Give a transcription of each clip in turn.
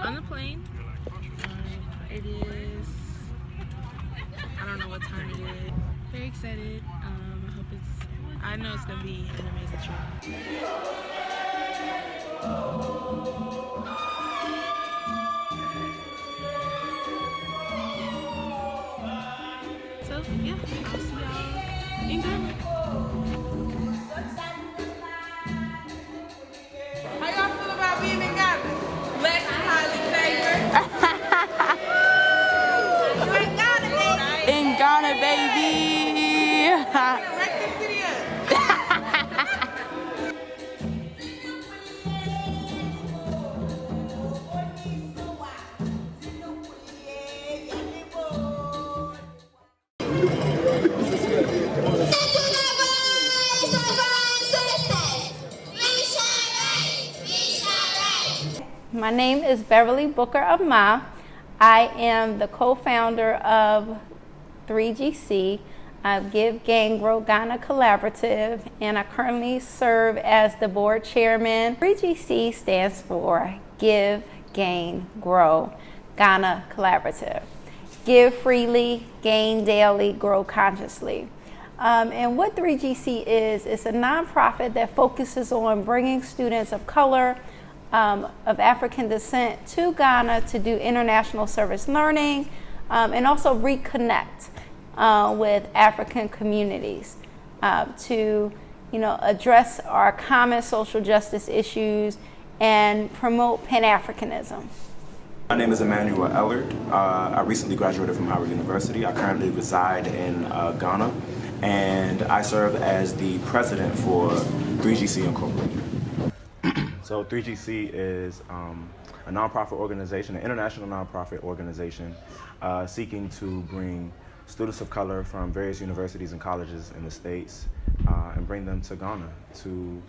On the plane. It is, I don't know what time it is. Very excited. I know it's going to be an amazing trip. So, yeah, I'll see y'all in Ghana. How y'all feel about being in Ghana? Blessed and highly favored. You in Ghana, baby. In Ghana, baby. Wreck this city up. My name is Beverly Booker of Ma. I am the co-founder of 3GC, Give, Gain, Grow Ghana Collaborative, and I currently serve as the board chairman. 3GC stands for Give, Gain, Grow Ghana Collaborative. Give freely, gain daily, grow consciously. And what 3GC is, it's a nonprofit that focuses on bringing students of color, of African descent to Ghana to do international service learning and also reconnect with African communities to address our common social justice issues and promote Pan-Africanism. My name is Emmanuel Ellard. I recently graduated from Howard University. I currently reside in Ghana, and I serve as the president for 3GC Incorporated. So 3GC is a nonprofit organization, an international nonprofit organization seeking to bring students of color from various universities and colleges in the States and bring them to Ghana to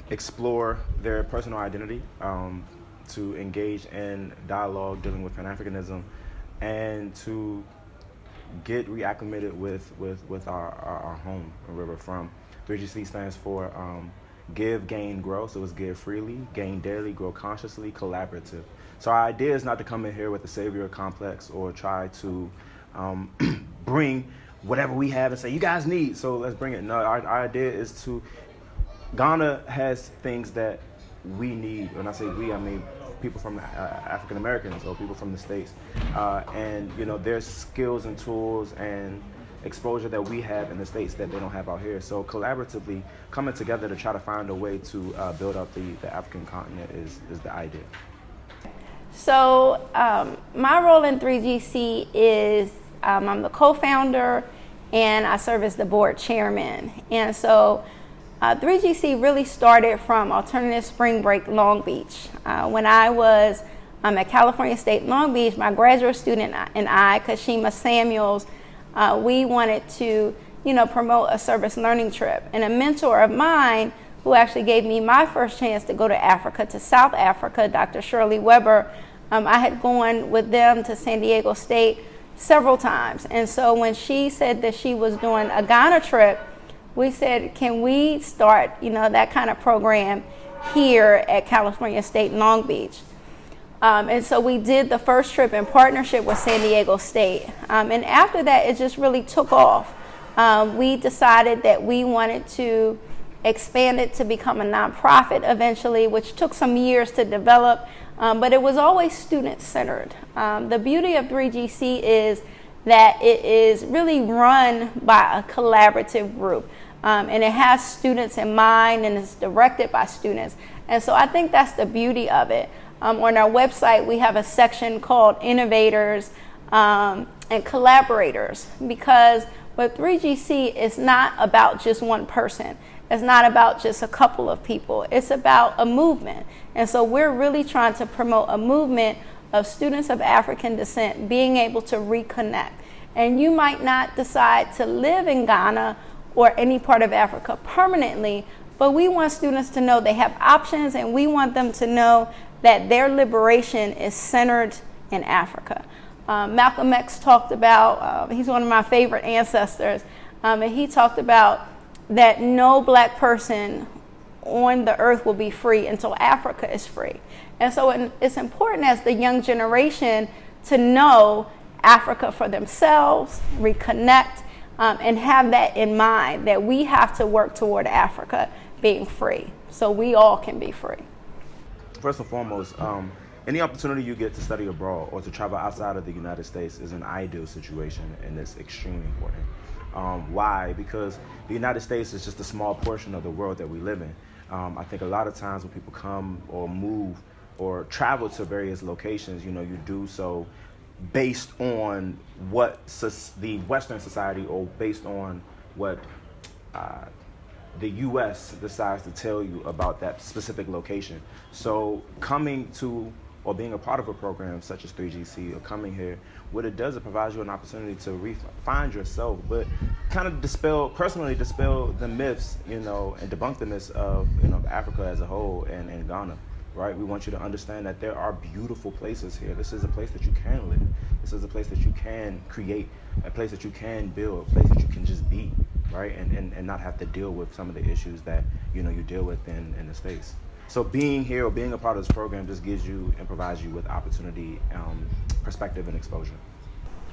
explore their personal identity, to engage in dialogue dealing with Pan-Africanism, and to get reacclimated with our home, where we're from. 3GC stands for Give, Gain, Grow. So it's give freely, gain daily, grow consciously, collaborative. So our idea is not to come in here with a savior complex or try to bring whatever we have and say, you guys need, so let's bring it. No, our idea is to, Ghana has things that we need. When I say we, I mean people from African Americans or people from the States. And there's skills and tools and exposure that we have in the States that they don't have out here. So collaboratively coming together to try to find a way to build up the African continent is the idea. So my role in 3GC is I'm the co-founder and I serve as the board chairman. And so 3GC really started from Alternative Spring Break Long Beach. When I was at California State Long Beach, my graduate student and I, Kashima Samuels, we wanted to, promote a service learning trip. And a mentor of mine who actually gave me my first chance to go to Africa, to South Africa, Dr. Shirley Weber, I had gone with them to San Diego State several times. And so when she said that she was doing a Ghana trip, we said, can we start, that kind of program here at California State Long Beach? And so we did the first trip in partnership with San Diego State. And after that, it just really took off. We decided that we wanted to expand it to become a nonprofit eventually, which took some years to develop, but it was always student-centered. The beauty of 3GC is that it is really run by a collaborative group. And it has students in mind and it's directed by students. And so I think that's the beauty of it. On our website, we have a section called Innovators and Collaborators, because with 3GC, it's not about just one person. It's not about just a couple of people. It's about a movement. And so we're really trying to promote a movement of students of African descent being able to reconnect. And you might not decide to live in Ghana or any part of Africa permanently, but we want students to know they have options, and we want them to know that their liberation is centered in Africa. Malcolm X talked about, he's one of my favorite ancestors, and he talked about that no black person on the earth will be free until Africa is free. And so it's important as the young generation to know Africa for themselves, reconnect, and have that in mind, that we have to work toward Africa being free so we all can be free. First and foremost, any opportunity you get to study abroad or to travel outside of the United States is an ideal situation, and it's extremely important. Why? Because the United States is just a small portion of the world that we live in. I think a lot of times when people come or move or travel to various locations, you do so based on what the Western society or based on what the U.S. decides to tell you about that specific location. So coming to or being a part of a program such as 3GC or coming here, what it does, it provides you an opportunity to find yourself, but kind of dispel the myths, and debunk the myths of, Africa as a whole and Ghana, right? We want you to understand that there are beautiful places here. This is a place that you can live. This is a place that you can create, a place that you can build, a place that you can just be, right? And not have to deal with some of the issues that, you deal with in the States. So being here or being a part of this program just gives you and provides you with opportunity, perspective, and exposure.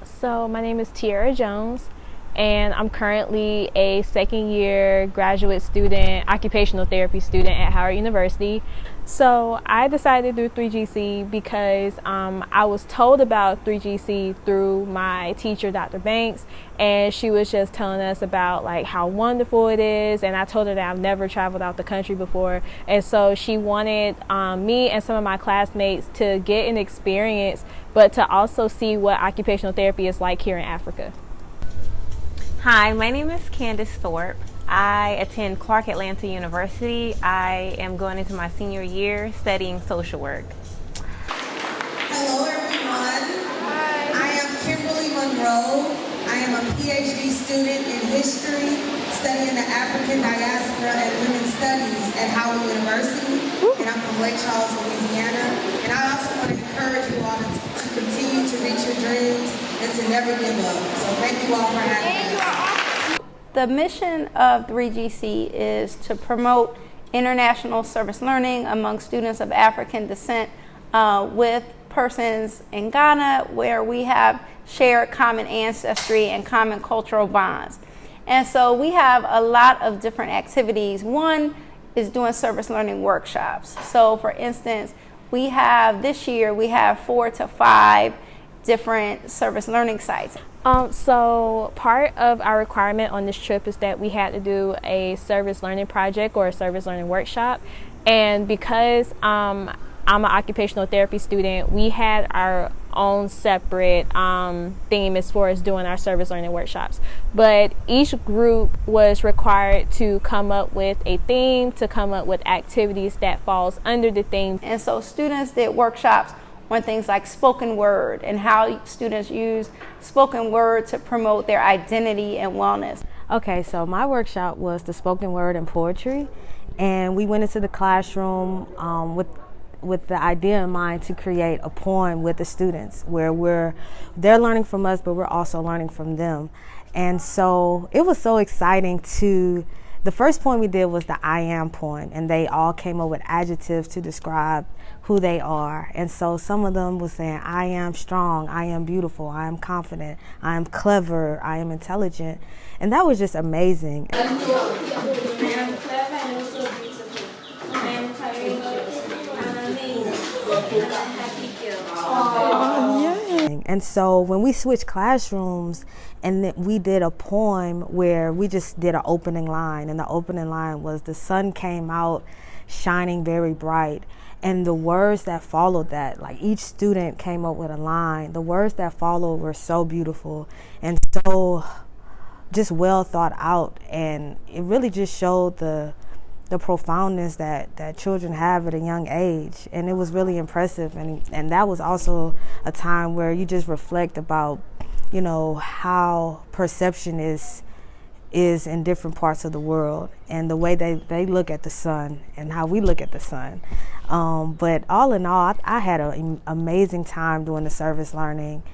So my name is Tiara Jones, and I'm currently a second-year graduate student, occupational therapy student at Howard University. So I decided to do 3GC because I was told about 3GC through my teacher, Dr. Banks, and she was just telling us about like how wonderful it is, and I told her that I've never traveled out the country before, and so she wanted me and some of my classmates to get an experience, but to also see what occupational therapy is like here in Africa. Hi, my name is Candace Thorpe. I attend Clark Atlanta University. I am going into my senior year studying social work. Hello everyone. Hi. I am Kimberly Monroe. I am a PhD student in history, studying the African diaspora and women's studies at Howard University. And I'm from Lake Charles, Louisiana. And I also want to encourage you all to continue to reach your dreams and to never give up. So thank you all for having me. The mission of 3GC is to promote international service learning among students of African descent with persons in Ghana where we have shared common ancestry and common cultural bonds. And so we have a lot of different activities. One is doing service learning workshops. So for instance, this year we have 4 to 5 different service learning sites. So part of our requirement on this trip is that we had to do a service learning project or a service learning workshop. And because I'm an occupational therapy student, we had our own separate theme as far as doing our service learning workshops. But each group was required to come up with a theme, to come up with activities that falls under the theme. And so students did workshops on things like spoken word and how students use spoken word to promote their identity and wellness. Okay, so my workshop was the spoken word and poetry, and we went into the classroom with the idea in mind to create a poem with the students where they're learning from us, but we're also learning from them. And so it was so exciting the first poem we did was the I am poem, and they all came up with adjectives to describe who they are. And so some of them was saying, I am strong, I am beautiful, I am confident, I am clever, I am intelligent. And that was just amazing. I am clever and also beautiful. I am courageous and amazing. And a happy girl. Oh, yeah. And so when we switched classrooms, and then we did a poem where we just did an opening line, and the opening line was, the sun came out shining very bright. And the words that followed that, like each student came up with a line. The words that followed were so beautiful and so just well thought out. And it really just showed the profoundness that children have at a young age. And it was really impressive. And that was also a time where you just reflect about, how perception is in different parts of the world, and the way they look at the sun and how we look at the sun. But all in all, I had an amazing time doing the service learning.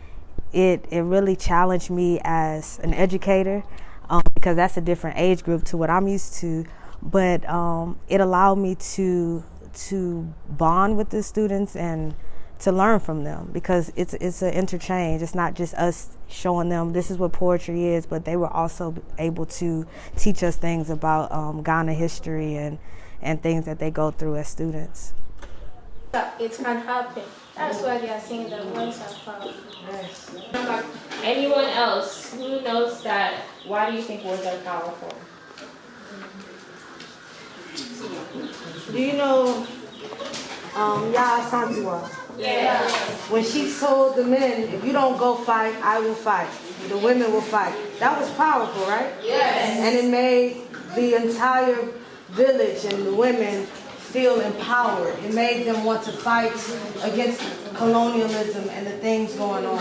It really challenged me as an educator because that's a different age group to what I'm used to. but it allowed me to bond with the students and to learn from them, because it's an interchange. It's not just us showing them this is what poetry is, but they were also able to teach us things about Ghana history and things that they go through as students. It can happen. That's why they are saying that words are powerful. Anyone else who knows that? Why do you think words are powerful? Do you know Ya Santua? Yeah. When she told the men, if you don't go fight, I will fight. The women will fight. That was powerful, right? Yes. And it made the entire village and the women feel empowered. It made them want to fight against colonialism and the things going on.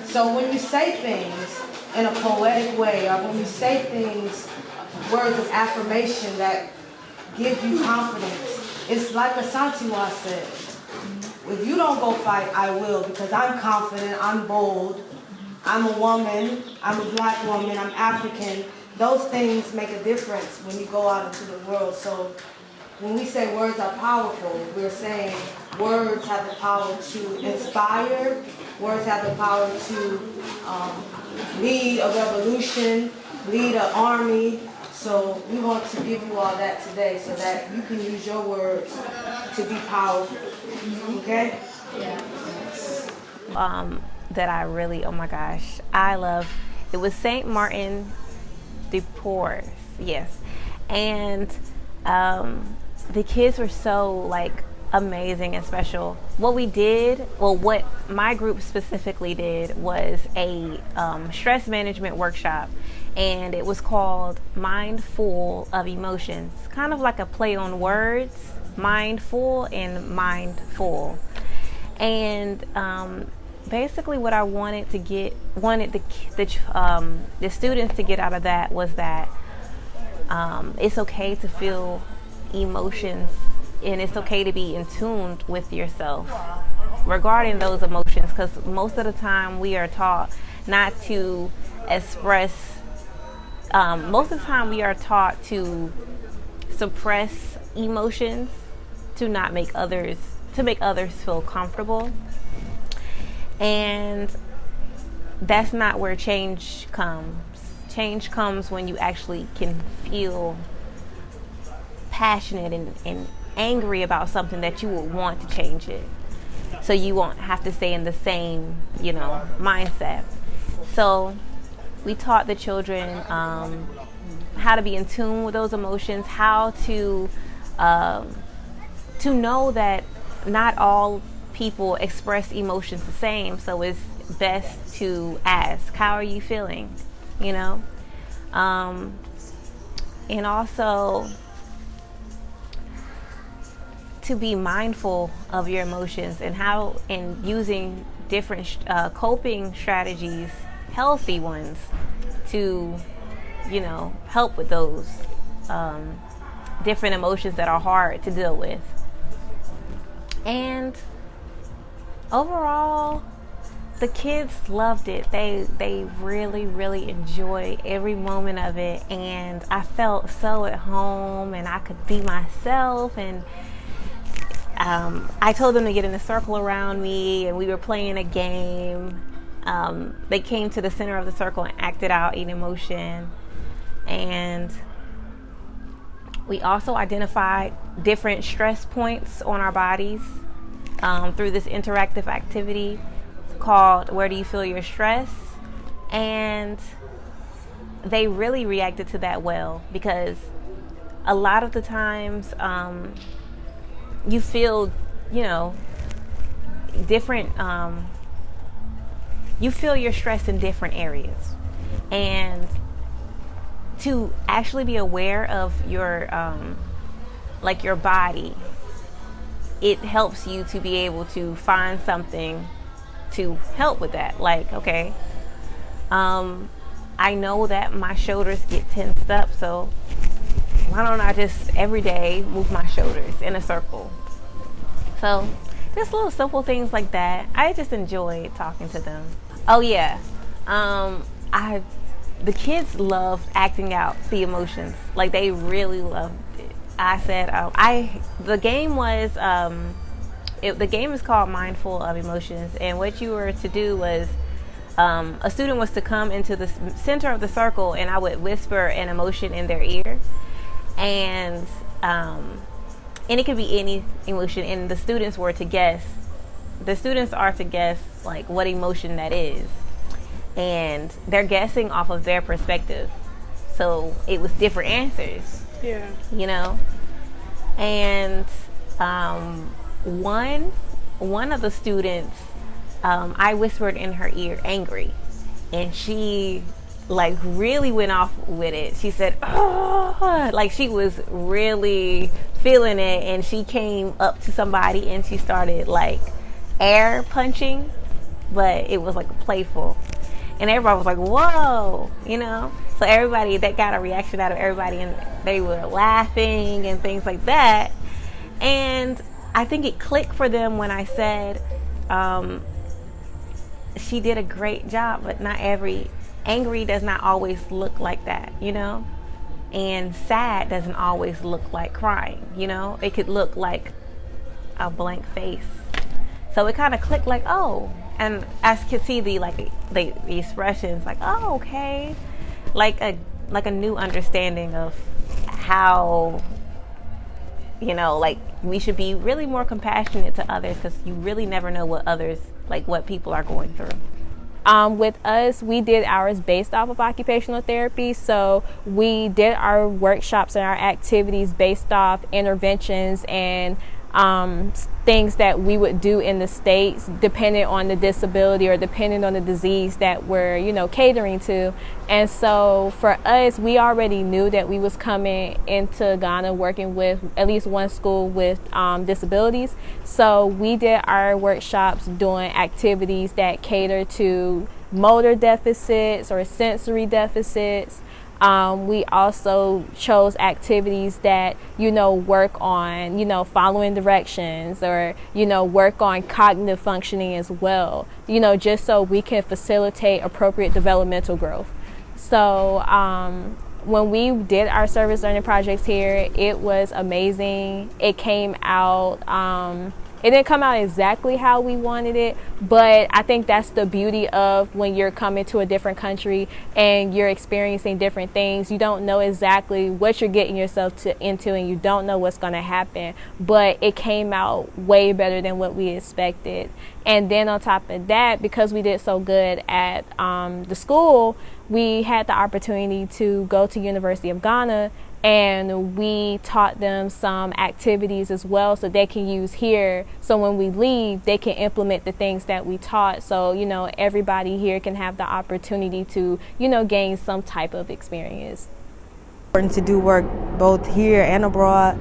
So when you say things in a poetic way, or when you say things, words of affirmation that give you confidence, it's like Asantewaa said, if you don't go fight, I will, because I'm confident, I'm bold, I'm a woman, I'm a black woman, I'm African. Those things make a difference when you go out into the world. So when we say words are powerful, we're saying words have the power to inspire, words have the power to lead a revolution, lead an army. So we want to give you all that today so that you can use your words to be powerful. Okay? Yeah. That I really, oh my gosh, I love. It was Saint Martin de Porres, yes. And the kids were so like amazing and special. What we did, well, what my group specifically did was a stress management workshop, and it was called Mindful of Emotions, kind of like a play on words, mindful and mindful. And basically what I wanted the students to get out of that was that it's okay to feel emotions, and it's okay to be in tune with yourself regarding those emotions, because most of the time we are taught not to express, most of the time we are taught to suppress emotions to make others feel comfortable, and that's not where change comes. Change comes when you actually can feel passionate and angry about something that you would want to change it, so you won't have to stay in the same mindset. So we taught the children how to be in tune with those emotions, how to know that not all people express emotions the same, so it's best to ask, how are you feeling, and also to be mindful of your emotions and using different coping strategies, healthy ones, to help with those different emotions that are hard to deal with. And overall, the kids loved it. They really, really enjoyed every moment of it, and I felt so at home, and I could be myself. And I told them to get in a circle around me, and we were playing a game. They came to the center of the circle and acted out an emotion. And we also identified different stress points on our bodies through this interactive activity called Where Do You Feel Your Stress? And they really reacted to that well, because a lot of the times you feel, different, you feel your stress in different areas. And to actually be aware of your, your body, it helps you to be able to find something to help with that. Like, okay, I know that my shoulders get tensed up, so why don't I just every day move my shoulders in a circle? So just little simple things like that. I just enjoyed talking to them. Oh yeah, the kids loved acting out the emotions. Like, they really loved it. I said the game was the game is called Mindful of Emotions, and what you were to do was a student was to come into the center of the circle, and I would whisper an emotion in their ear, and it could be any emotion, and the students were to guess. The students are to guess like what emotion that is, and they're guessing off of their perspective. So it was different answers. Yeah. You know, and one of the students, I whispered in her ear, angry, and she like really went off with it. She said, "Oh," like she was really feeling it, and she came up to somebody and she started like air punching, but it was like playful, and everybody was like, "Whoa," you know. So everybody, that got a reaction out of everybody, and they were laughing and things like that. And I think it clicked for them when I said, she did a great job, but angry does not always look like that, you know? And sad doesn't always look like crying, you know? It could look like a blank face. So it kind of clicked like, oh, and I could see the expressions like, oh, okay. Like a new understanding of how, you know, like we should be really more compassionate to others, because you really never know what people are going through. With us, we did ours based off of occupational therapy. So we did our workshops and our activities based off interventions and things that we would do in the States, depending on the disability or depending on the disease that we're, you know, catering to. And so for us, we already knew that we was coming into Ghana working with at least one school with disabilities. So we did our workshops doing activities that cater to motor deficits or sensory deficits. We also chose activities that, you know, work on, you know, following directions, or, you know, work on cognitive functioning as well, you know, just so we can facilitate appropriate developmental growth. So when we did our service learning projects here, it was amazing. It came out, it didn't come out exactly how we wanted it, but I think that's the beauty of when you're coming to a different country and you're experiencing different things. You don't know exactly what you're getting yourself into, and you don't know what's going to happen, but it came out way better than what we expected. And then on top of that, because we did so good at the school, we had the opportunity to go to University of Ghana, and we taught them some activities as well, so they can use here. So when we leave, they can implement the things that we taught. So, you know, everybody here can have the opportunity to, you know, gain some type of experience. Important to do work both here and abroad.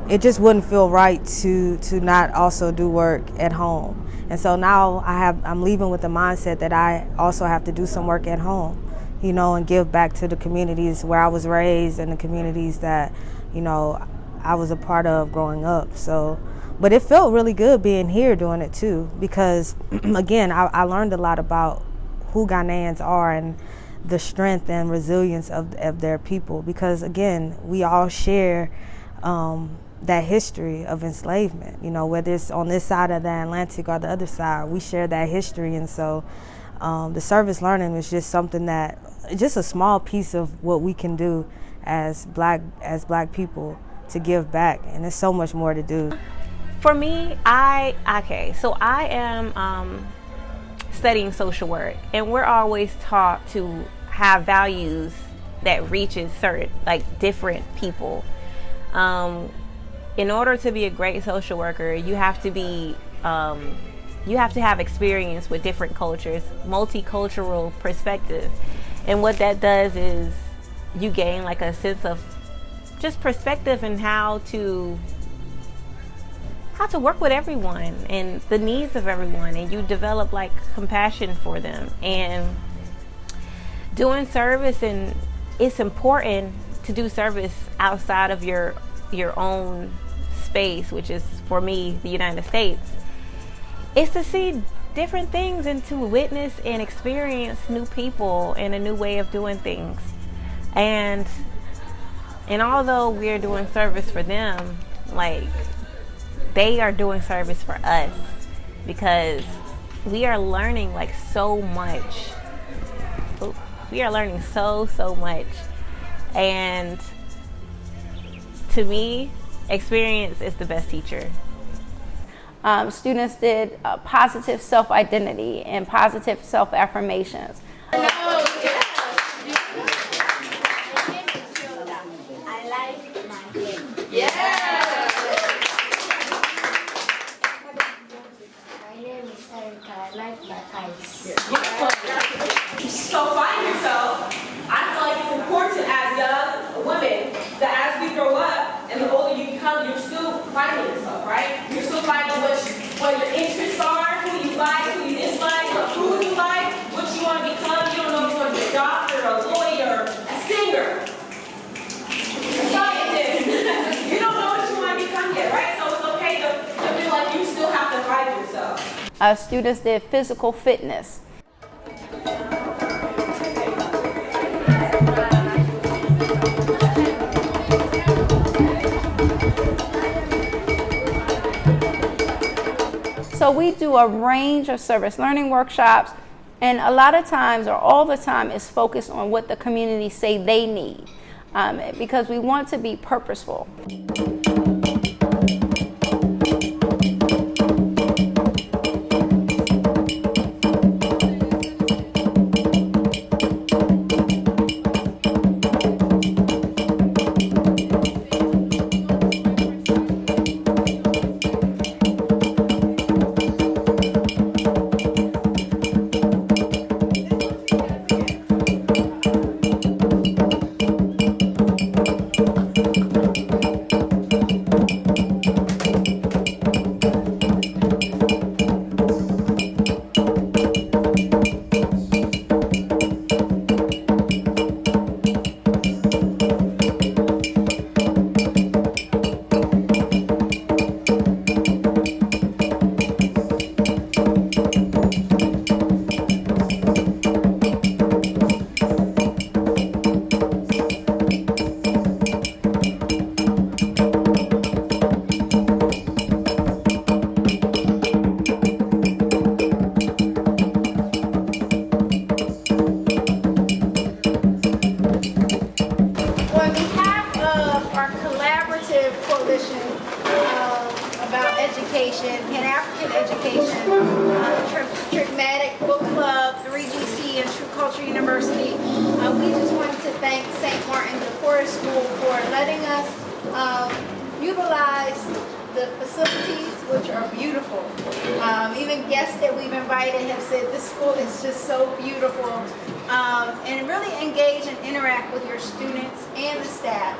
It just wouldn't feel right to not also do work at home. And so now I'm leaving with the mindset that I also have to do some work at home, you know, and give back to the communities where I was raised and the communities that, you know, I was a part of growing up. So, but it felt really good being here doing it too, because again, I learned a lot about who Ghanaians are and the strength and resilience of their people, because again, we all share that history of enslavement, you know, whether it's on this side of the Atlantic or the other side, we share that history. And so the service learning is just something that, just a small piece of what we can do as black people to give back, and there's so much more to do. For me, I am studying social work, and we're always taught to have values that reaches certain, like, different people. In order to be a great social worker, you have to be you have to have experience with different cultures, multicultural perspective. And what that does is you gain like a sense of just perspective and how to work with everyone and the needs of everyone, and you develop like compassion for them and doing service. And it's important to do service outside of your own space, which is, for me, the United States. It's to see different things and to witness and experience new people and a new way of doing things. And And although we're doing service for them, like, they are doing service for us, because we are learning like so much. We are learning so much. And to me, experience is the best teacher. Students did positive self-identity and positive self-affirmations. So find yourself. I feel like it's important as young women that as we grow up and the older you become, you're still finding yourself, right? You're still finding what your interests are, who you like, who you dislike, what food you like, what you want to become. You don't know if you want to be a doctor, a lawyer, a singer, a scientist. You don't know what you want to become yet, right? So it's okay to feel like you still have to find yourself. Students did physical fitness. So we do a range of service learning workshops, and a lot of times, or all the time, is focused on what the community say they need, because we want to be purposeful. Pan-African education, Trigmatic Book Club, 3GC, and True Culture University. We just wanted to thank St. Martin de Porres School for letting us utilize the facilities, which are beautiful. Even guests that we've invited have said this school is just so beautiful, and really engage and interact with your students and the staff.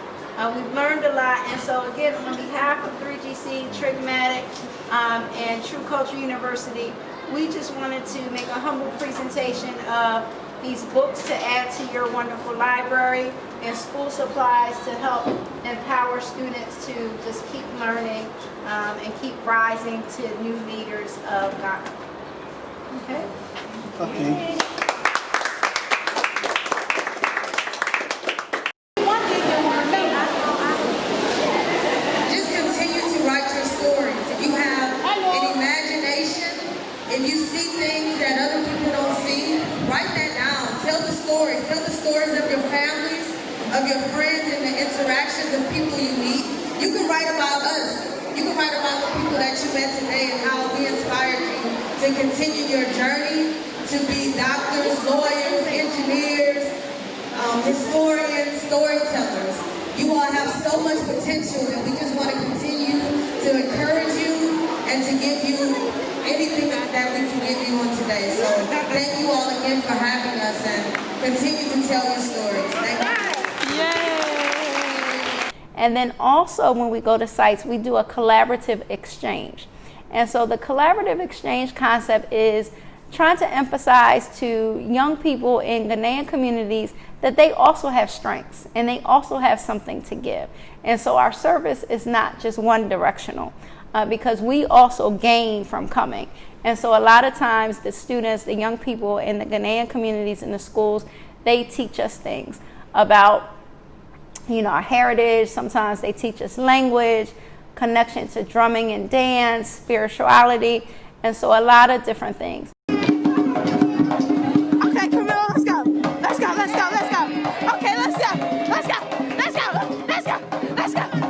We've learned a lot, and so again, on behalf of 3GC, Trigmatic, and True Culture University, we just wanted to make a humble presentation of these books to add to your wonderful library and school supplies to help empower students to just keep learning and keep rising to new leaders of Ghana. Okay? Okay. Just continue to write your stories. If you have an imagination, if you see things that other people don't see, write that down. Tell the stories. Tell the stories of your families, of your friends, and the interactions of people you meet. You can write about us. You can write about the people that you met today and how we inspired you to continue your journey to be doctors, lawyers, engineers, historians, storytellers. You all have so much potential, and we just want to continue to encourage you and to give you anything that we can give you on today. So thank you all again for having us, and continue to tell your stories. Thank you. And then also when we go to sites, we do a collaborative exchange. And so the collaborative exchange concept is trying to emphasize to young people in Ghanaian communities that they also have strengths and they also have something to give. And so our service is not just one directional, because we also gain from coming. And so a lot of times the students, the young people in the Ghanaian communities in the schools, they teach us things about our heritage. Sometimes they teach us language, connection to drumming and dance, spirituality, and so a lot of different things. Okay, Camille, let's go. Let's go, let's go, let's go. Okay, let's go, let's go, let's go, let's go, let's go.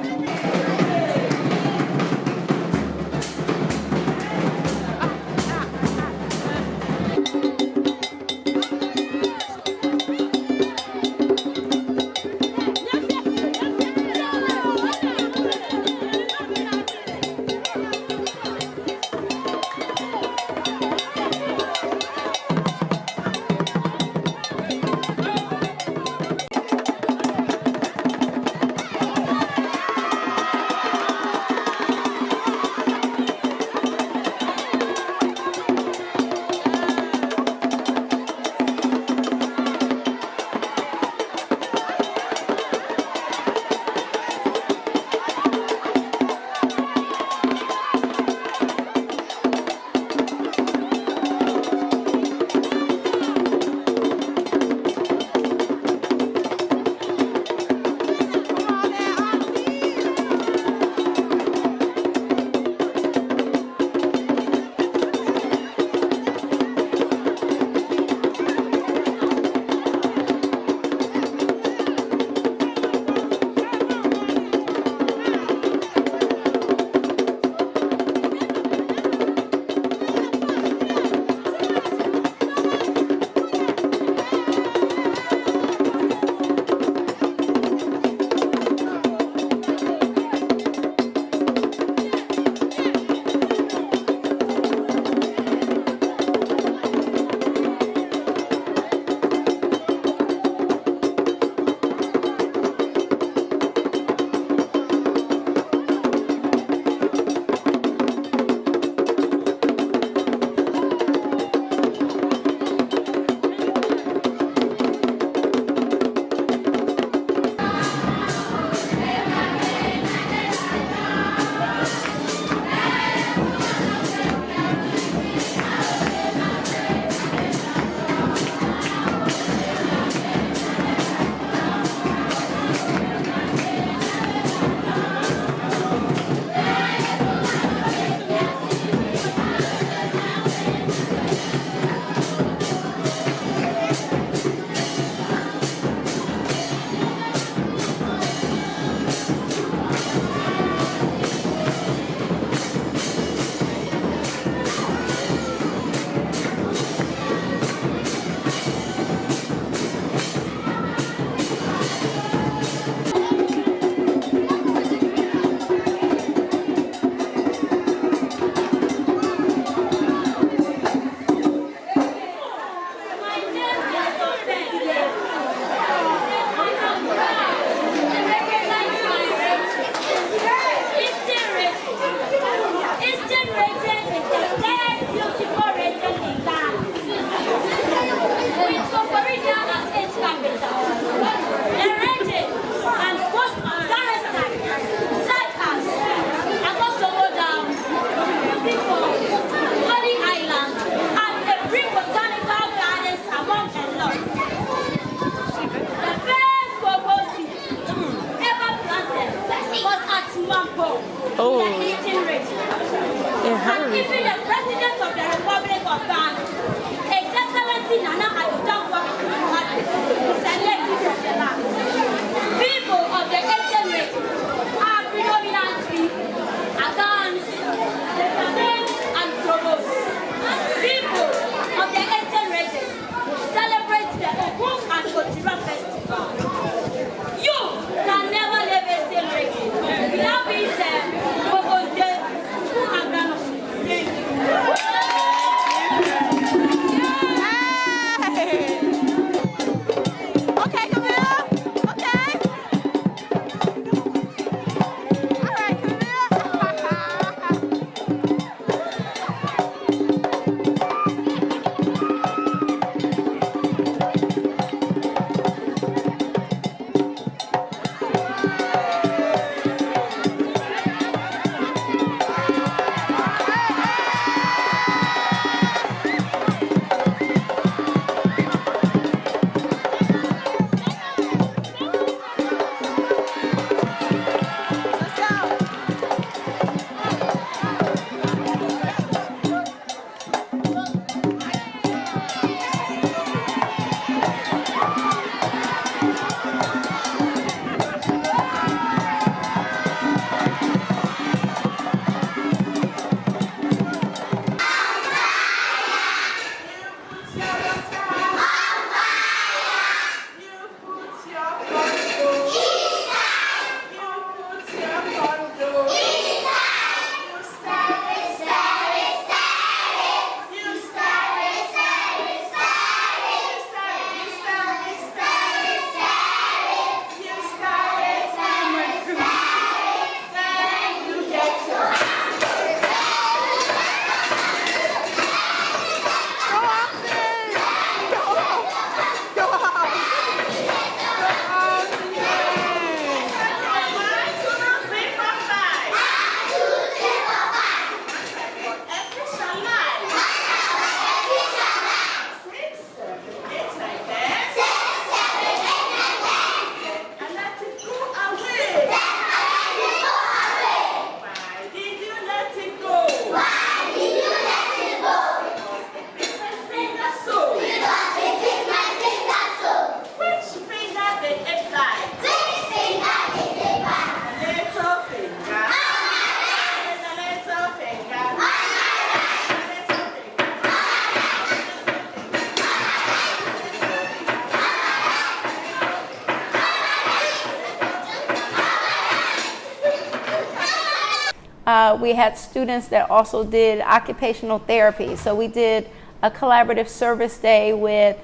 we had students that also did occupational therapy. So we did a collaborative service day with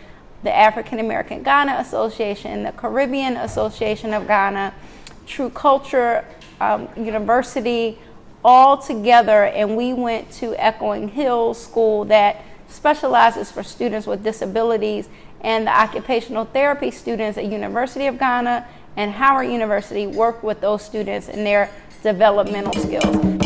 the African American Ghana Association, the Caribbean Association of Ghana, True Culture University, all together, and we went to Echoing Hills School that specializes for students with disabilities, and the occupational therapy students at University of Ghana and Howard University work with those students in their developmental skills.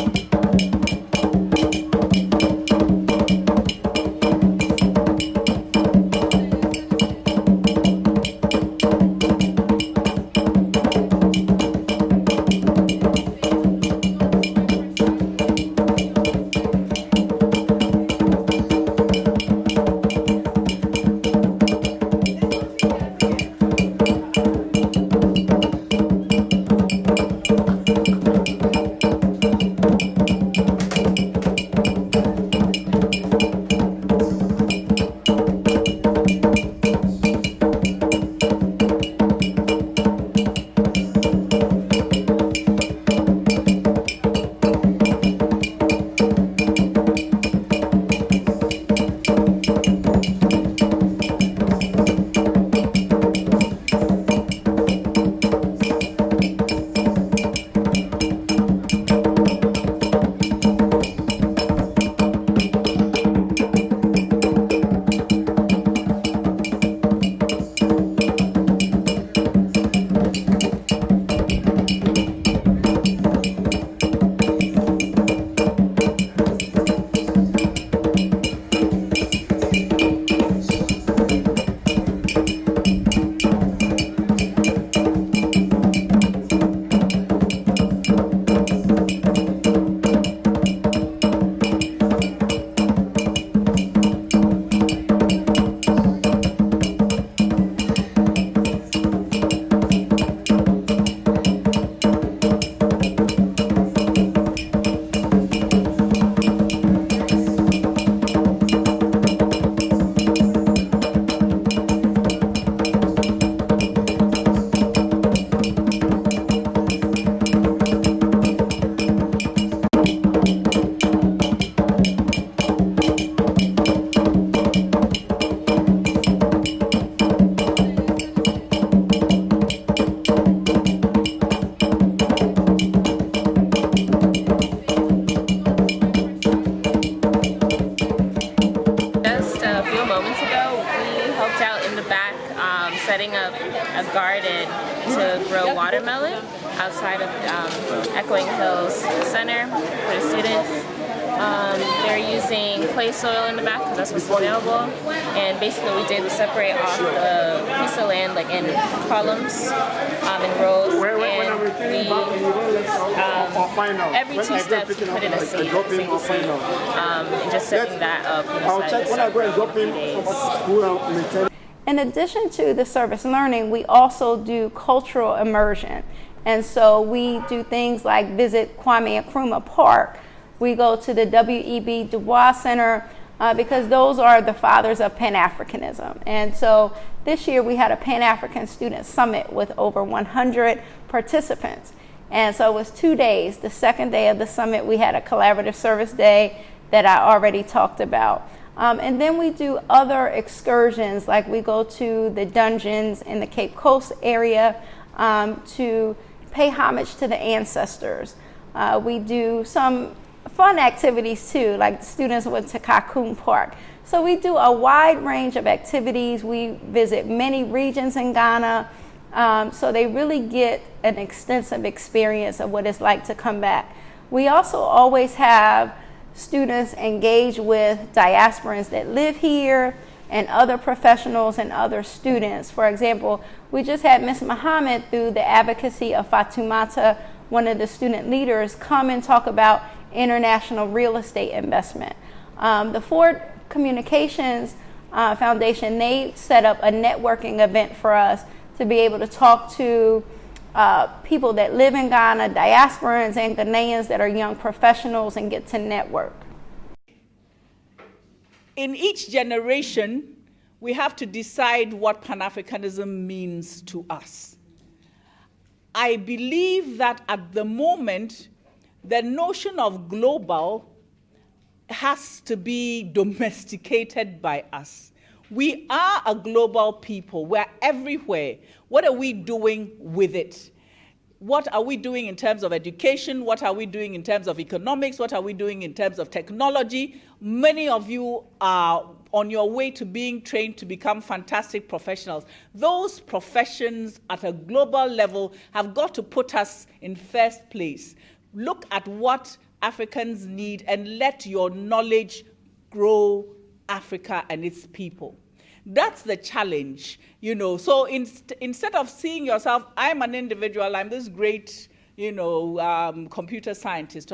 setting up a garden to grow watermelon outside of Echoing Hills Center for the students. They're using clay soil in the back because that's what's available. And basically what we did was separate off the piece of land like in columns, in rows. And we, every 2 steps we put in a seed, a single seed. And just setting that up inside the few days. In addition to the service learning, we also do cultural immersion. And so we do things like visit Kwame Nkrumah Park. We go to the W.E.B. Du Bois Center because those are the fathers of Pan-Africanism. And so this year we had a Pan-African Student Summit with over 100 participants. And so it was 2 days. The second day of the summit, we had a collaborative service day that I already talked about. And then we do other excursions, like we go to the dungeons in the Cape Coast area to pay homage to the ancestors. We do some fun activities too, like the students went to Cocoon Park. So we do a wide range of activities. We visit many regions in Ghana, so they really get an extensive experience of what it's like to come back. We also always have students engage with diasporans that live here and other professionals and other students. For example, we just had Ms. Muhammad, through the advocacy of Fatumata, one of the student leaders, come and talk about international real estate investment. The Ford Communications Foundation, they set up a networking event for us to be able to talk to people that live in Ghana, diasporans and Ghanaians that are young professionals, and get to network. In each generation, we have to decide what Pan-Africanism means to us. I believe that at the moment, the notion of global has to be domesticated by us. We are a global people. We're everywhere. What are we doing with it? What are we doing in terms of education? What are we doing in terms of economics? What are we doing in terms of technology? Many of you are on your way to being trained to become fantastic professionals. Those professions at a global level have got to put us in first place. Look at what Africans need and let your knowledge grow Africa and its people. That's the challenge, you know. So instead of seeing yourself, I'm an individual, I'm this great, you know, computer scientist,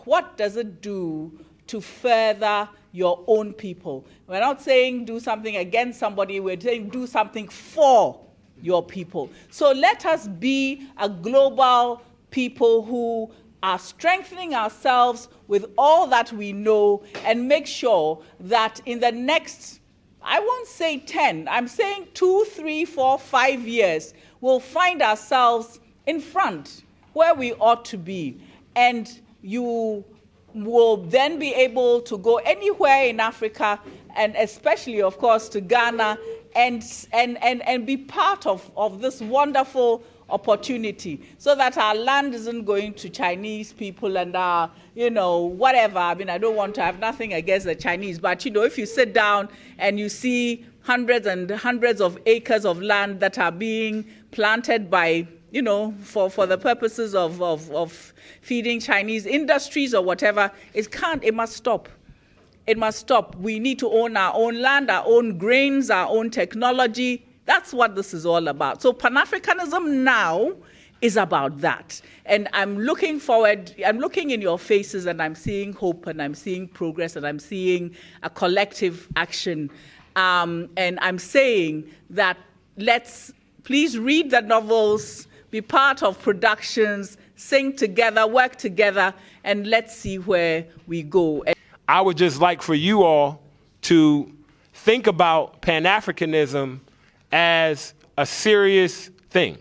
what does it do to further your own people? We're not saying do something against somebody, we're saying do something for your people. So let us be a global people who are strengthening ourselves with all that we know and make sure that in the next, I won't say 10, I'm saying 2, 3, 4, 5 years, we'll find ourselves in front where we ought to be. And you will then be able to go anywhere in Africa, and especially, of course, to Ghana, and be part of this wonderful opportunity, so that our land isn't going to Chinese people and you know, whatever. I mean, I don't want to have nothing against the Chinese, but you know, if you sit down and you see hundreds and hundreds of acres of land that are being planted by, you know, for the purposes of feeding Chinese industries or whatever, it must stop. It must stop. We need to own our own land, our own grains, our own technology. That's what this is all about. So Pan-Africanism now is about that. And I'm looking forward, I'm looking in your faces and I'm seeing hope and I'm seeing progress and I'm seeing a collective action. And I'm saying that let's please read the novels, be part of productions, sing together, work together, and let's see where we go. I would just like for you all to think about Pan-Africanism as a serious thing,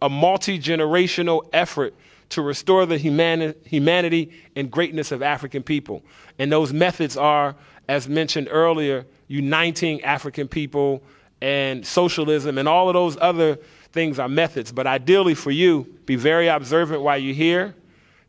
a multi-generational effort to restore the humanity and greatness of African people. And those methods are, as mentioned earlier, uniting African people and socialism and all of those other things are methods. But ideally for you, be very observant while you're here,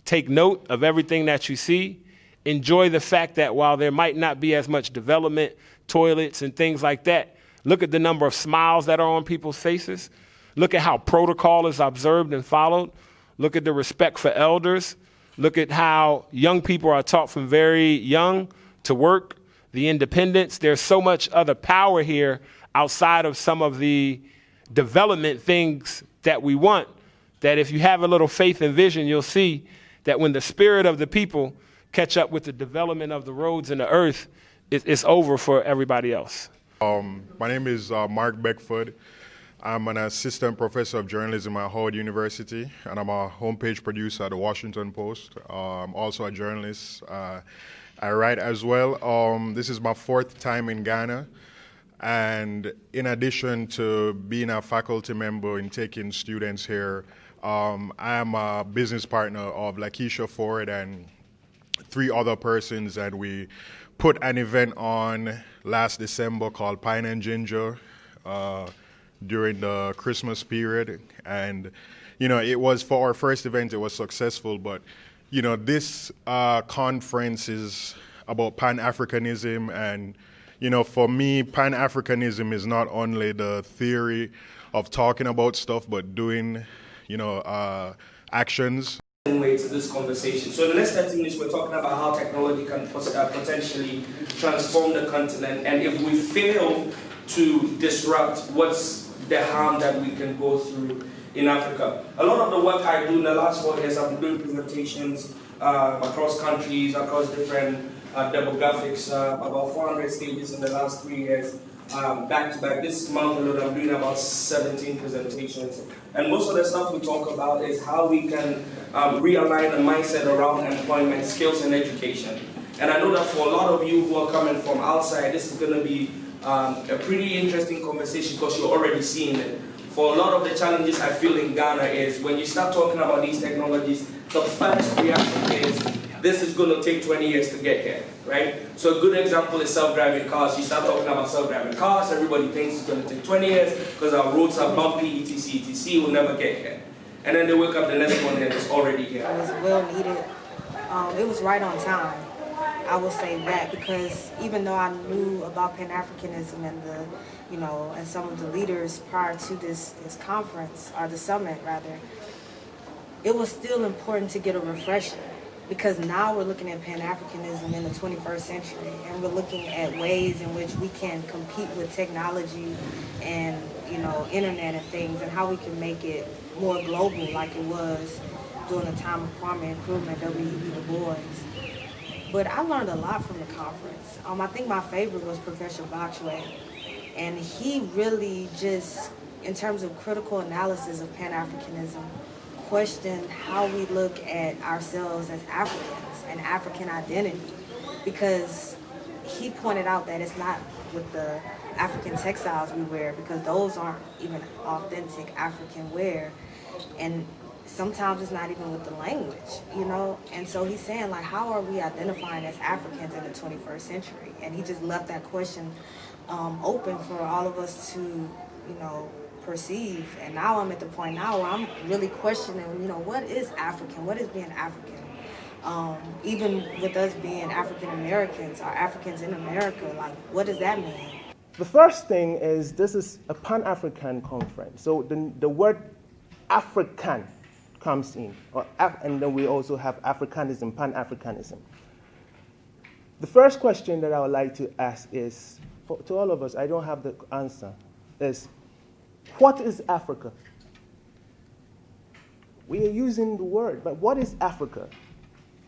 take note of everything that you see, enjoy the fact that while there might not be as much development, toilets and things like that, look at the number of smiles that are on people's faces. Look at how protocol is observed and followed. Look at the respect for elders. Look at how young people are taught from very young to work, the independence. There's so much other power here outside of some of the development things that we want, that if you have a little faith and vision, you'll see that when the spirit of the people catch up with the development of the roads and the earth, it's over for everybody else. My name is Mark Beckford. I'm an assistant professor of journalism at Howard University, and I'm a homepage producer at the Washington Post. I'm also a journalist. I write as well. This is my 4th time in Ghana, and in addition to being a faculty member and taking students here, I am a business partner of Lakeisha Ford and 3 other persons, and we put an event on last December called Pine and Ginger during the Christmas period. And, you know, it was, for our first event, it was successful, but, you know, this conference is about Pan-Africanism. And, you know, for me, Pan-Africanism is not only the theory of talking about stuff, but doing, you know, actions. Way to this conversation. So in the next 30 minutes, we're talking about how technology can potentially transform the continent, and if we fail to disrupt, what's the harm that we can go through in Africa. A lot of the work I do in the last 4 years, I've been doing presentations across countries, across different demographics, about 400 stages in the last 3 years. Back to back. This month alone, I'm doing about 17 presentations. And most of the stuff we talk about is how we can realign the mindset around employment, skills, and education. And I know that for a lot of you who are coming from outside, this is going to be a pretty interesting conversation because you're already seeing it. For a lot of the challenges I feel in Ghana is when you start talking about these technologies, the first reaction is, this is going to take 20 years to get here, right? So a good example is self-driving cars. You start talking about self-driving cars, everybody thinks it's going to take 20 years because our roads are bumpy, etc., etc., we'll never get here. And then they wake up the next morning and it's already here. It was well needed. It was right on time. I will say that, because even though I knew about Pan-Africanism and the, and some of the leaders prior to this conference, or the summit rather, it was still important to get a refresher, because now we're looking at Pan-Africanism in the 21st century, and we're looking at ways in which we can compete with technology and, internet and things, and how we can make it more global like it was during the time of Kwame Nkrumah and W.E.B. Du Bois. But I learned a lot from the conference. I think my favorite was Professor Bachway. And he really just, in terms of critical analysis of Pan-Africanism, questioned how we look at ourselves as Africans and African identity. Because he pointed out that it's not with the African textiles we wear, because those aren't even authentic African wear. And sometimes it's not even with the language, And so he's saying, like, how are we identifying as Africans in the 21st century? And he just left that question open for all of us to, perceive. And now I'm at the point now where I'm really questioning, what is African? What is being African? Even with us being African Americans or Africans in America, like, what does that mean? The first thing is, this is a Pan-African conference. So the word African comes in, and then we also have Africanism, Pan-Africanism. The first question that I would like to ask is, to all of us, I don't have the answer, is, what is Africa? We are using the word, but what is Africa?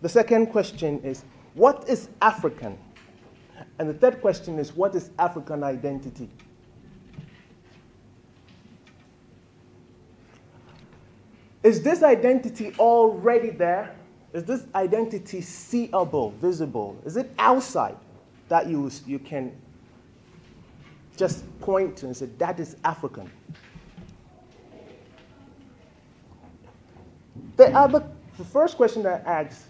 The second question is, what is African? And the third question is, what is African identity? Is this identity already there? Is this identity seeable, visible? Is it outside that you can just point to and say, that is African? The first question that I asked,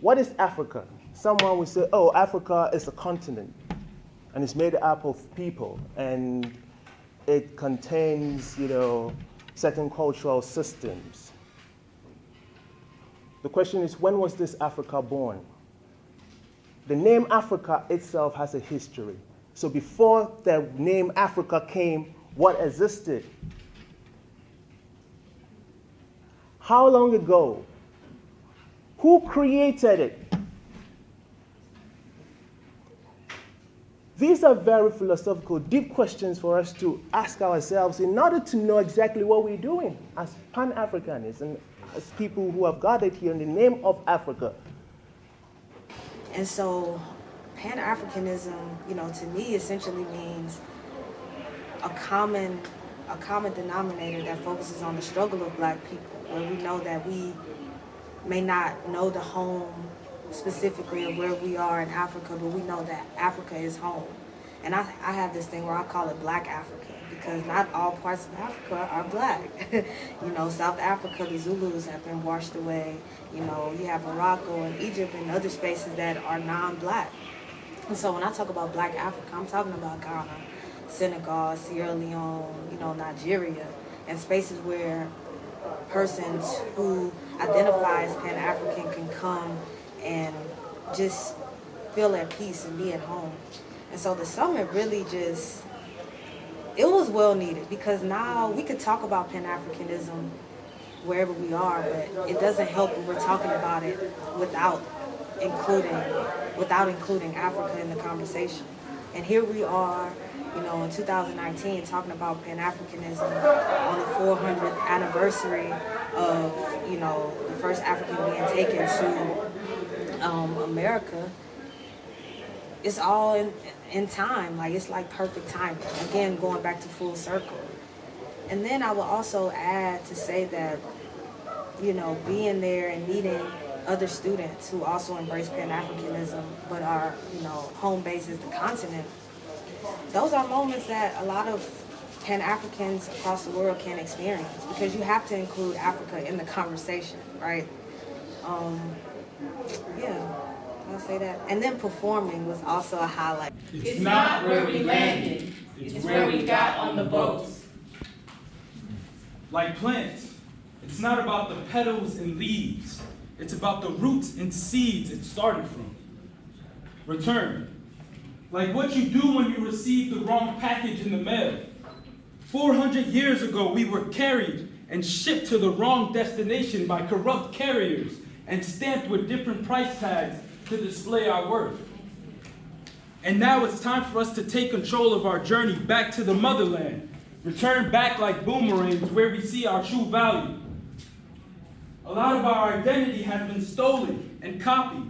what is Africa? Someone would say, oh, Africa is a continent, and it's made up of people, and it contains, certain cultural systems. The question is, when was this Africa born? The name Africa itself has a history. So before the name Africa came, what existed? How long ago? Who created it? These are very philosophical, deep questions for us to ask ourselves in order to know exactly what we're doing as Pan-Africanists and as people who have gathered here in the name of Africa. And so Pan-Africanism, to me essentially means a common denominator that focuses on the struggle of Black people, where we know that we may not know the home specifically of where we are in Africa, but we know that Africa is home. And I have this thing where I call it Black Africa, because not all parts of Africa are Black. South Africa, the Zulus have been washed away. You have Morocco and Egypt and other spaces that are non-Black. And so when I talk about Black Africa, I'm talking about Ghana, Senegal, Sierra Leone, Nigeria, and spaces where persons who identify as Pan-African can come and just feel at peace and be at home. And so the summit really it was well needed, because now we could talk about Pan-Africanism wherever we are, but it doesn't help when we're talking about it without including Africa in the conversation. And here we are, in 2019, talking about Pan-Africanism on the 400th anniversary of, the first African being taken to America. It's all in time, it's like perfect timing. Again, going back to full circle. And then I will also add to say that, being there and meeting other students who also embrace Pan-Africanism, but are, home base is the continent, those are moments that a lot of Pan-Africans across the world can experience, because you have to include Africa in the conversation, right? Yeah, I'll say that. And then performing was also a highlight. It's not where we landed, it's where we got on the boat. Like plants, it's not about the petals and leaves. It's about the roots and seeds it started from. Return. Like what you do when you receive the wrong package in the mail. 400 years ago, we were carried and shipped to the wrong destination by corrupt carriers and stamped with different price tags to display our worth. And now it's time for us to take control of our journey back to the motherland. Return back like boomerangs where we see our true value. A lot of our identity has been stolen and copied,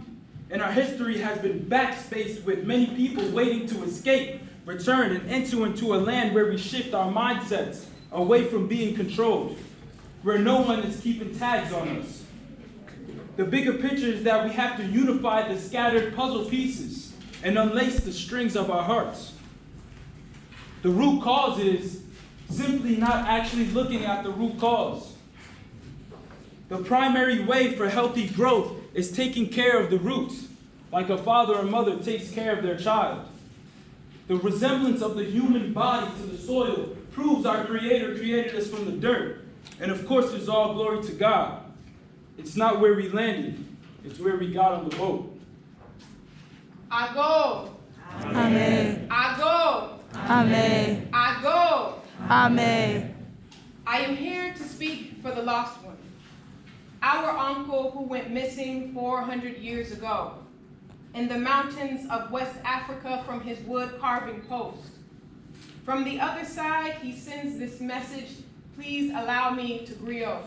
and our history has been backspaced with many people waiting to escape, return, and enter into a land where we shift our mindsets away from being controlled, where no one is keeping tabs on us. The bigger picture is that we have to unify the scattered puzzle pieces and unlace the strings of our hearts. The root cause is simply not actually looking at the root cause. The primary way for healthy growth is taking care of the roots, like a father or mother takes care of their child. The resemblance of the human body to the soil proves our Creator created us from the dirt. And of course, it's all glory to God. It's not where we landed, it's where we got on the boat. I go. Amen. I go. Amen. I go. Amen. I am here to speak for the lost one. Our uncle who went missing 400 years ago in the mountains of West Africa from his wood carving post. From the other side, he sends this message, please allow me to griot.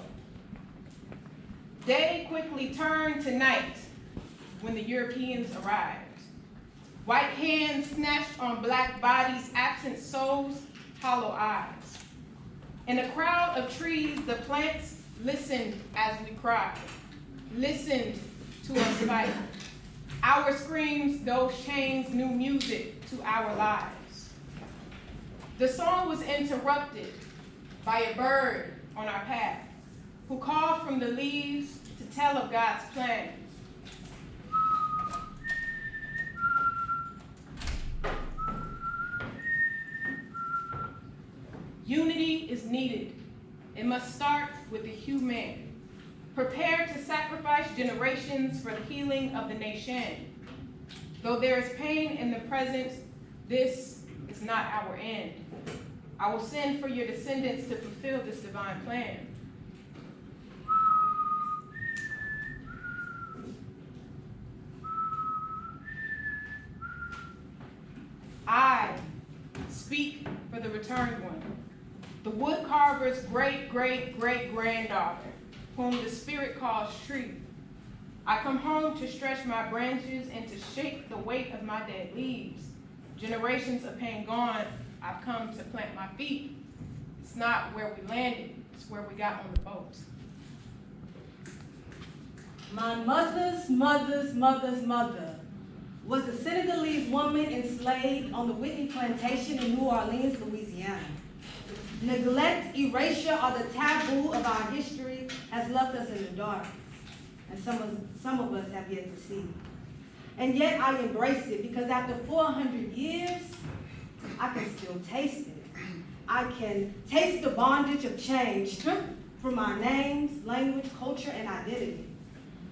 Day quickly turned to night when the Europeans arrived. White hands snatched on black bodies, absent souls, hollow eyes. In a crowd of trees, the plants listened as we cried, listened to us fight. Our screams, those chains, new music to our lives. The song was interrupted by a bird on our path who called from the leaves to tell of God's plan. Unity is needed. It must start with the human, prepared to sacrifice generations for the healing of the nation. Though there is pain in the present, this is not our end. I will send for your descendants to fulfill this divine plan. I speak for the returned one, the wood carver's great-great-great-granddaughter, whom the spirit calls tree. I come home to stretch my branches and to shake the weight of my dead leaves. Generations of pain gone, I've come to plant my feet. It's not where we landed, it's where we got on the boat. My mother's mother's mother's mother was a Senegalese woman enslaved on the Whitney Plantation in New Orleans, Louisiana. Neglect, erasure, or the taboo of our history has left us in the dark, and some of us have yet to see. And yet I embrace it because after 400 years, I can still taste it. I can taste the bondage of change stripped from our names, language, culture, and identity.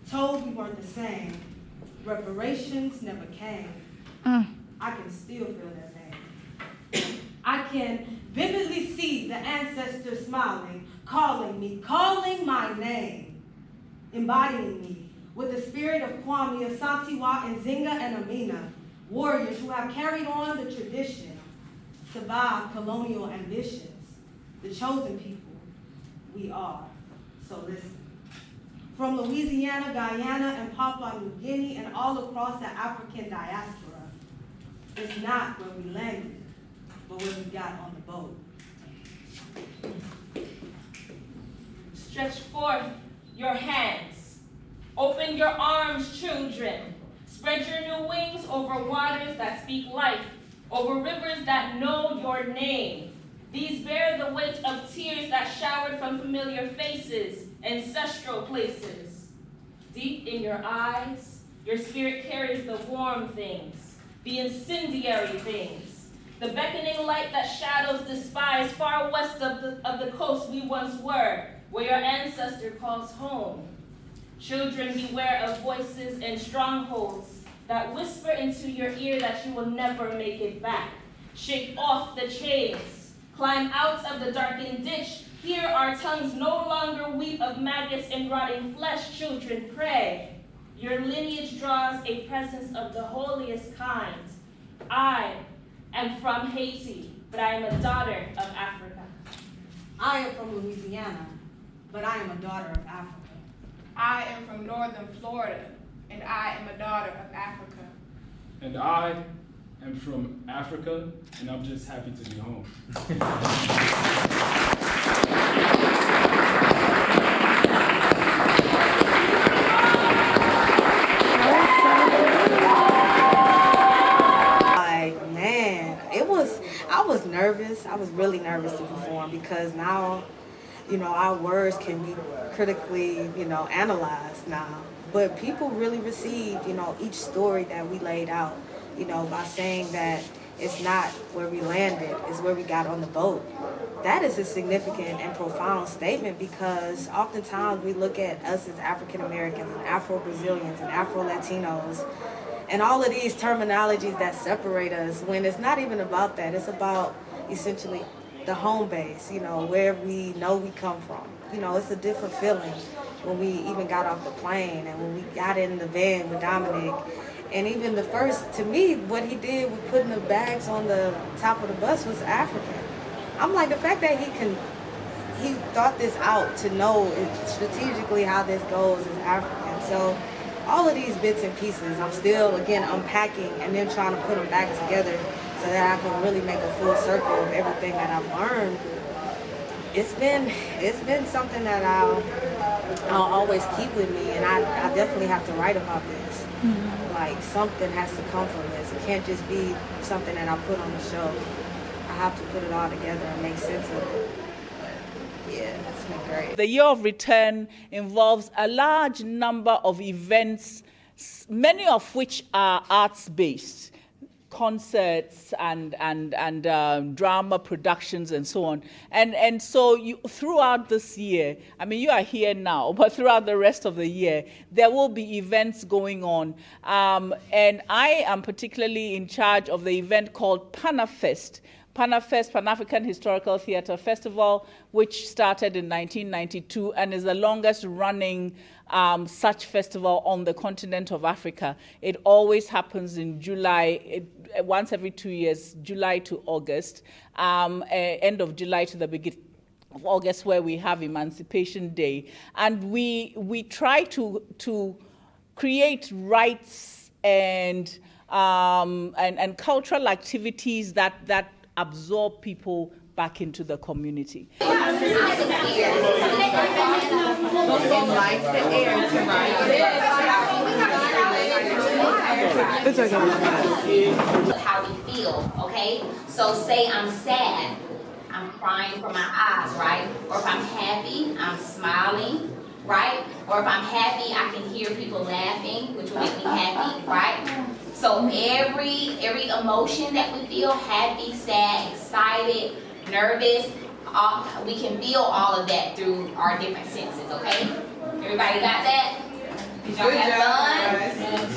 Told we weren't the same. Reparations never came. I can still feel that pain. I can vividly see the ancestors smiling, calling me, calling my name, embodying me with the spirit of Kwame, Asante, Nzinga, and Amina, warriors who have carried on the tradition, survived colonial ambitions, the chosen people we are. So listen. From Louisiana, Guyana, and Papua New Guinea, and all across the African diaspora, it's not where we landed, but where we got on the boat. Stretch forth your hands. Open your arms, children. Spread your new wings over waters that speak life, over rivers that know your name. These bear the weight of tears that showered from familiar faces, ancestral places. Deep in your eyes, your spirit carries the warm things, the incendiary things, the beckoning light that shadows despise far west of the coast we once were, where your ancestor calls home. Children, beware of voices and strongholds that whisper into your ear that you will never make it back. Shake off the chains, climb out of the darkened ditch. Here our tongues no longer weep of maggots and rotting flesh. Children, pray. Your lineage draws a presence of the holiest kind. I am from Haiti, but I am a daughter of Africa. I am from Louisiana, but I am a daughter of Africa. I am from northern Florida, and I am a daughter of Africa. And I am from Africa, and I'm just happy to be home. I was nervous. I was really nervous to perform because now, our words can be critically, analyzed now. But people really received, each story that we laid out, by saying that it's not where we landed, it's where we got on the boat. That is a significant and profound statement because oftentimes we look at us as African Americans and Afro-Brazilians and Afro-Latinos and all of these terminologies that separate us when it's not even about that. It's about essentially the home base, where we know we come from. It's a different feeling when we even got off the plane and when we got in the van with Dominic. And even the first, to me, what he did with putting the bags on the top of the bus was African. I'm like, the fact that he thought this out to know strategically how this goes is African. So all of these bits and pieces, I'm still, again, unpacking and then trying to put them back together so that I can really make a full circle of everything that I've learned. It's been something that I'll always keep with me, and I definitely have to write about this. Mm-hmm. Like, something has to come from this. It can't just be something that I put on the show. I have to put it all together and make sense of it. Yeah, it's been great. The year of return involves a large number of events, many of which are arts-based, concerts and drama productions and so on. And so throughout this year, you are here now, but throughout the rest of the year, there will be events going on. And I am particularly in charge of the event called PANAFest, Pan-African Historical Theatre Festival, which started in 1992 and is the longest running such festival on the continent of Africa. It always happens in July, once every 2 years, July to August, end of July to the beginning of August, where we have Emancipation Day. And we try to create rights and cultural activities that absorb people back into the community. How we feel, okay? So say I'm sad, I'm crying from my eyes, right? Or if I'm happy, I'm smiling, right? Or if I'm happy, I can hear people laughing, which will make me happy, right? So every emotion that we feel, happy, sad, excited, nervous, we can feel all of that through our different senses, okay? Everybody got that? Did y'all have fun?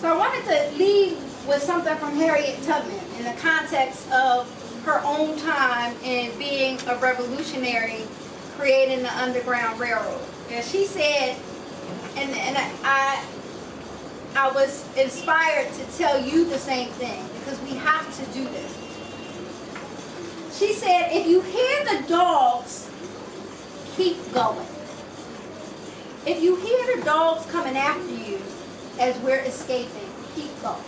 So I wanted to leave with something from Harriet Tubman in the context of her own time in being a revolutionary, creating the Underground Railroad. And she said, and I was inspired to tell you the same thing because we have to do this. She said, if you hear the dogs, keep going. If you hear the dogs coming after you as we're escaping, keep going.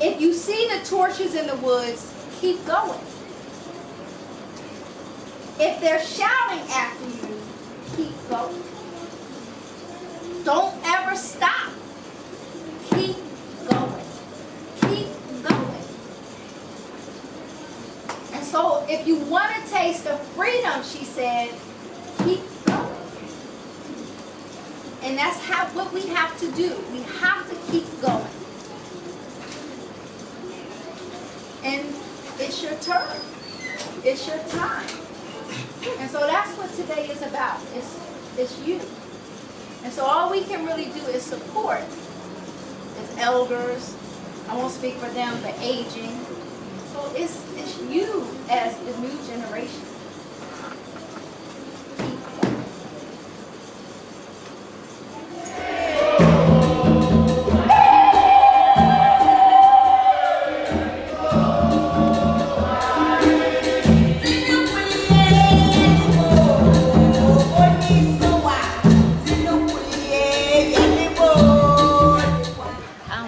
If you see the torches in the woods, keep going. If they're shouting after you, keep going. Don't ever stop. Keep going. Keep going. And If you want to taste the freedom, she said, keep going. And that's what we have to do. We have to keep going. And it's your turn. It's your time. And so that's what today is about. It's you. And so all we can really do is support as elders. I won't speak for them, but aging. So it's you as the new generation.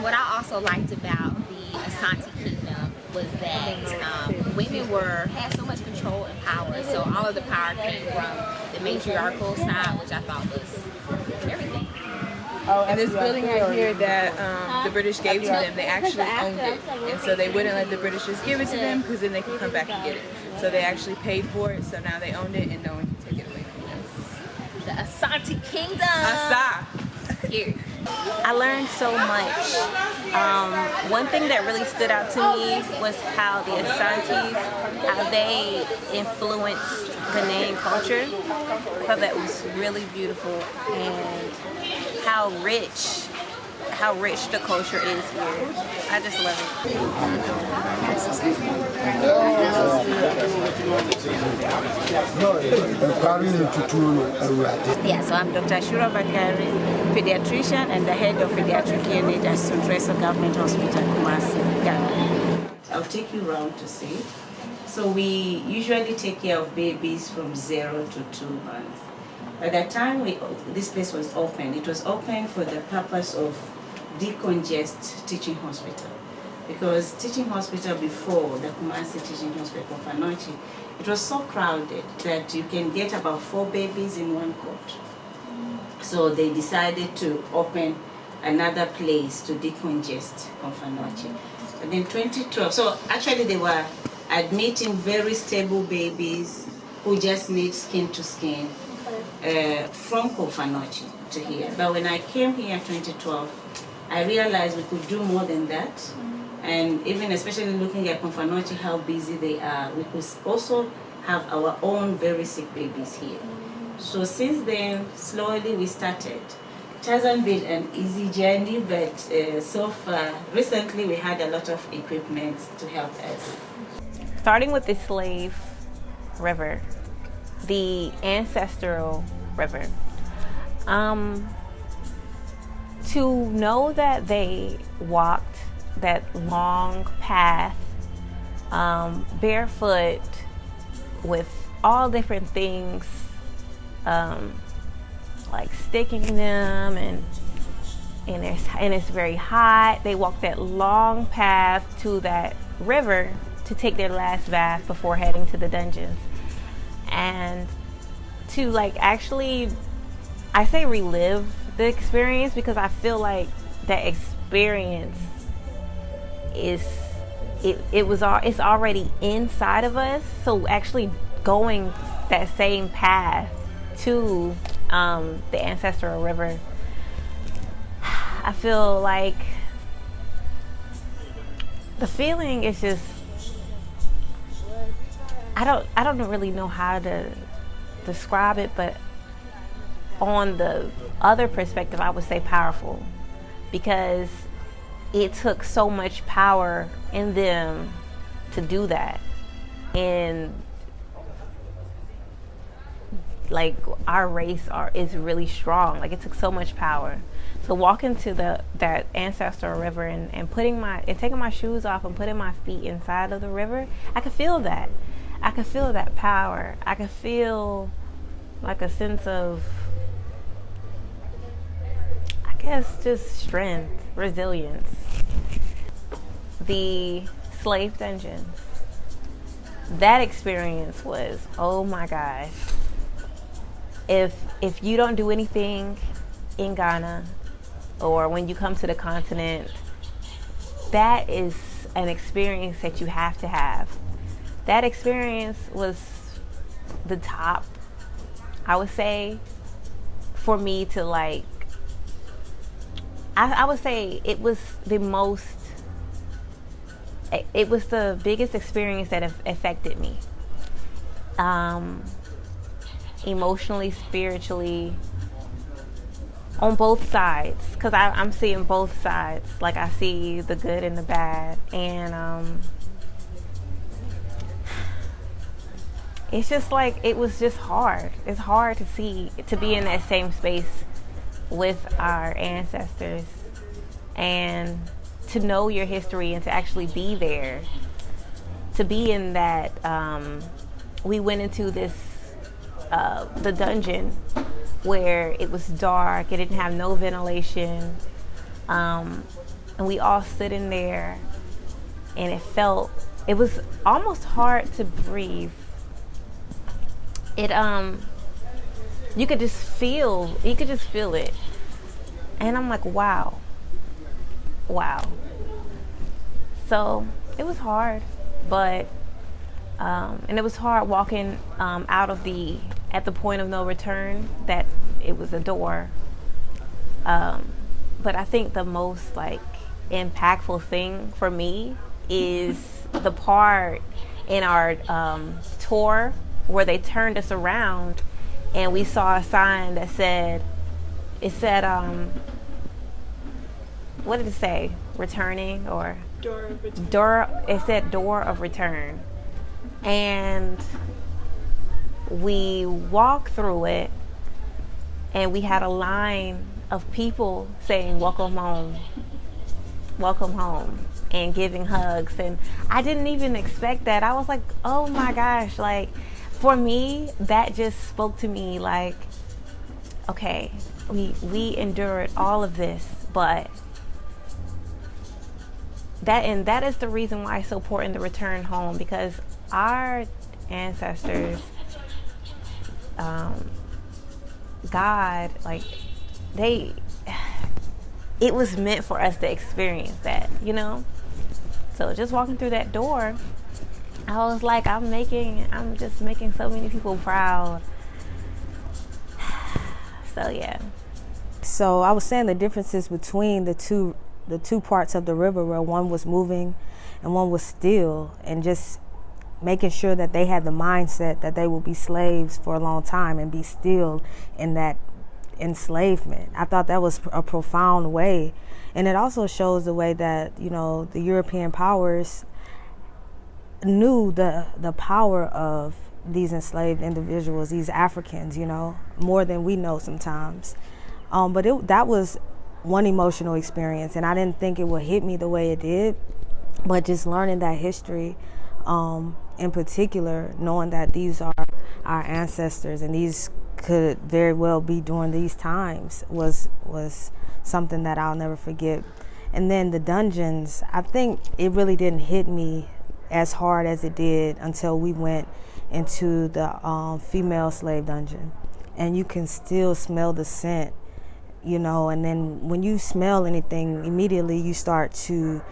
What I also liked about the Asante Kingdom was that women had so much control and power. So all of the power came from the matriarchal side, which I thought was everything. And this building right here that the British gave to them, they actually owned it. And so they wouldn't let the British just give it to them because then they could come back and get it. So they actually paid for it, so now they owned it and no one can take it away from them. The Asante Kingdom! Asa! Here. I learned so much. One thing that really stood out to me was how the Asantes, how they influenced Ghanaian culture. I thought that was really beautiful, and how rich the culture is here. I just love it. Yeah, so I'm Dr. Ashura Bakari, pediatrician and the head of pediatric unit at Suntreso Government Hospital, Kumasi, Ghana. I'll take you around to see. So we usually take care of babies from 0 to 2 months. By the time this place was open, it was open for the purpose of decongest teaching hospital. Because teaching hospital before, the Kumasi teaching hospital, Kofanochi, it was so crowded that you can get about 4 babies in one court. So they decided to open another place to decongest Kofanochi. And in 2012, so actually they were admitting very stable babies who just need skin to skin from Kofanochi to here. But when I came here in 2012, I realized we could do more than that. And even especially looking at Kofanochi, how busy they are, we could also have our own very sick babies here. So since then, slowly we started. It hasn't been an easy journey, but so far, recently we had a lot of equipment to help us. Starting with the slave river, the ancestral river. To know that they walked that long path barefoot with all different things like sticking them, and it's very hot. They walked that long path to that river to take their last bath before heading to the dungeons. And to actually, I say relive the experience, because I feel like that experience it's already inside of us. So actually going that same path to the ancestral river, I feel like the feeling is just, I don't really know how to describe it, but on the other perspective, I would say powerful, because it took so much power in them to do that. And our race is really strong. It took so much power. So walking to that ancestral river and taking my shoes off and putting my feet inside of the river, I could feel that. I could feel that power. I could feel a sense of, I guess, just strength, resilience. The slave dungeons, that experience was, oh my gosh. If you don't do anything in Ghana, or when you come to the continent, that is an experience that you have to have. that experience was the top, I would say, for me to like, I would say it was the biggest experience that affected me. Emotionally, spiritually, on both sides, because I'm seeing both sides. Like, I see the good and the bad, and it's just like, it was just hard. It's hard to be in that same space with our ancestors and to know your history and to actually be there, to be in that. We went into this the dungeon where it was dark, it didn't have no ventilation, and we all stood in there, and it was almost hard to breathe. You could just feel it, and I'm like, wow. So it was hard, but and it was hard walking at the point of no return, that it was a door. But I think the most like impactful thing for me is the part in our tour where they turned us around and we saw a sign that said, what did it say? Returning, or Door of return. It said door of return. And we walked through it, and we had a line of people saying, welcome home, and giving hugs. And I didn't even expect that. I was like, oh my gosh, like, for me, that just spoke to me like, okay, we endured all of this, but that is the reason why it's so important to return home, because our ancestors, God, like, it was meant for us to experience that, you know? So just walking through that door, I was like, I'm just making so many people proud. So yeah. So I was saying the differences between the two parts of the river, where one was moving and one was still, and just making sure that they had the mindset that they will be slaves for a long time and be still in that enslavement. I thought that was a profound way. And it also shows the way that, you know, the European powers knew the power of these enslaved individuals, these Africans, you know, more than we know sometimes. But that was one emotional experience, and I didn't think it would hit me the way it did. But just learning that history, in particular, knowing that these are our ancestors and these could very well be during these times, was something that I'll never forget. And then the dungeons, I think it really didn't hit me as hard as it did until we went into the female slave dungeon, and you can still smell the scent, you know. And then when you smell anything, immediately you start to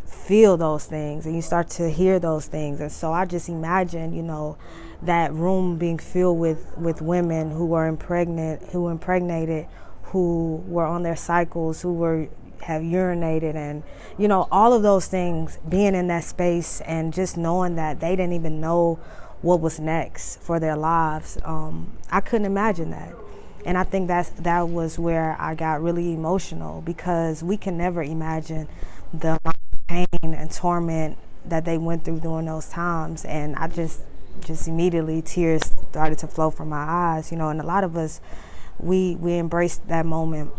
feel those things and you start to hear those things. And so I just imagine, you know, that room being filled with women who were impregnated, who were on their cycles, who have urinated, and, you know, all of those things, being in that space and just knowing that they didn't even know what was next for their lives. I couldn't imagine that. And I think that was where I got really emotional, because we can never imagine the amount of pain and torment that they went through during those times. And I just immediately, tears started to flow from my eyes, you know. And a lot of us, we embraced that moment,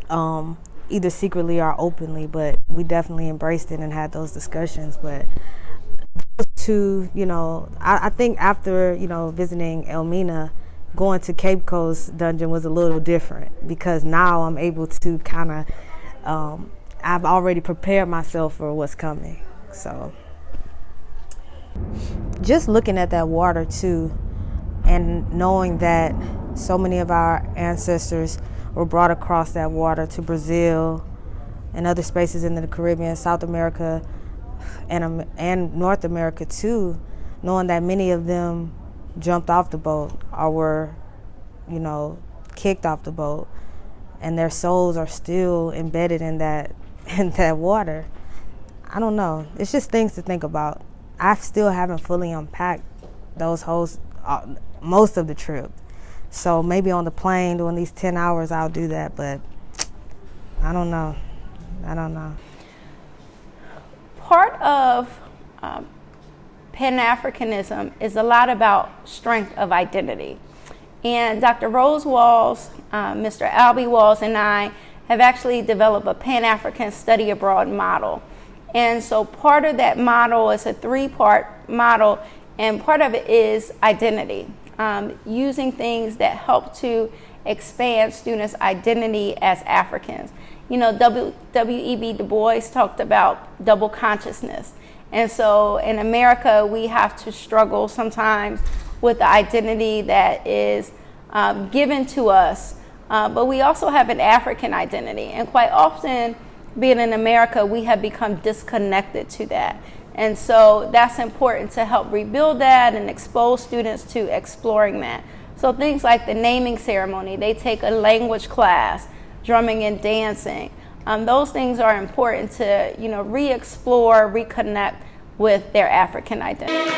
either secretly or openly, but we definitely embraced it and had those discussions. But those two, you know, I think after, you know, visiting Elmina, going to Cape Coast dungeon was a little different, because now I'm able to kind of, I've already prepared myself for what's coming. So just looking at that water too, and knowing that so many of our ancestors were brought across that water to Brazil and other spaces in the Caribbean, South America, and North America too. knowing that many of them jumped off the boat or were, you know, kicked off the boat, and their souls are still embedded in that water. I don't know. It's just things to think about. I still haven't fully unpacked those most of the trip. So maybe on the plane during these 10 hours I'll do that, but I don't know. Part of Pan-Africanism is a lot about strength of identity. And Dr. Rose Walls, Mr. Albie Walls, and I have actually developed a Pan-African study abroad model. And so part of that model is a 3-part model, and part of it is identity, using things that help to expand students' identity as Africans. You know, W.E.B. Du Bois talked about double consciousness. And so in America, we have to struggle sometimes with the identity that is given to us, but we also have an African identity. And quite often, being in America, we have become disconnected to that. And so that's important to help rebuild that and expose students to exploring that. So things like the naming ceremony, they take a language class, drumming and dancing. Those things are important to, you know, re-explore, reconnect with their African identity.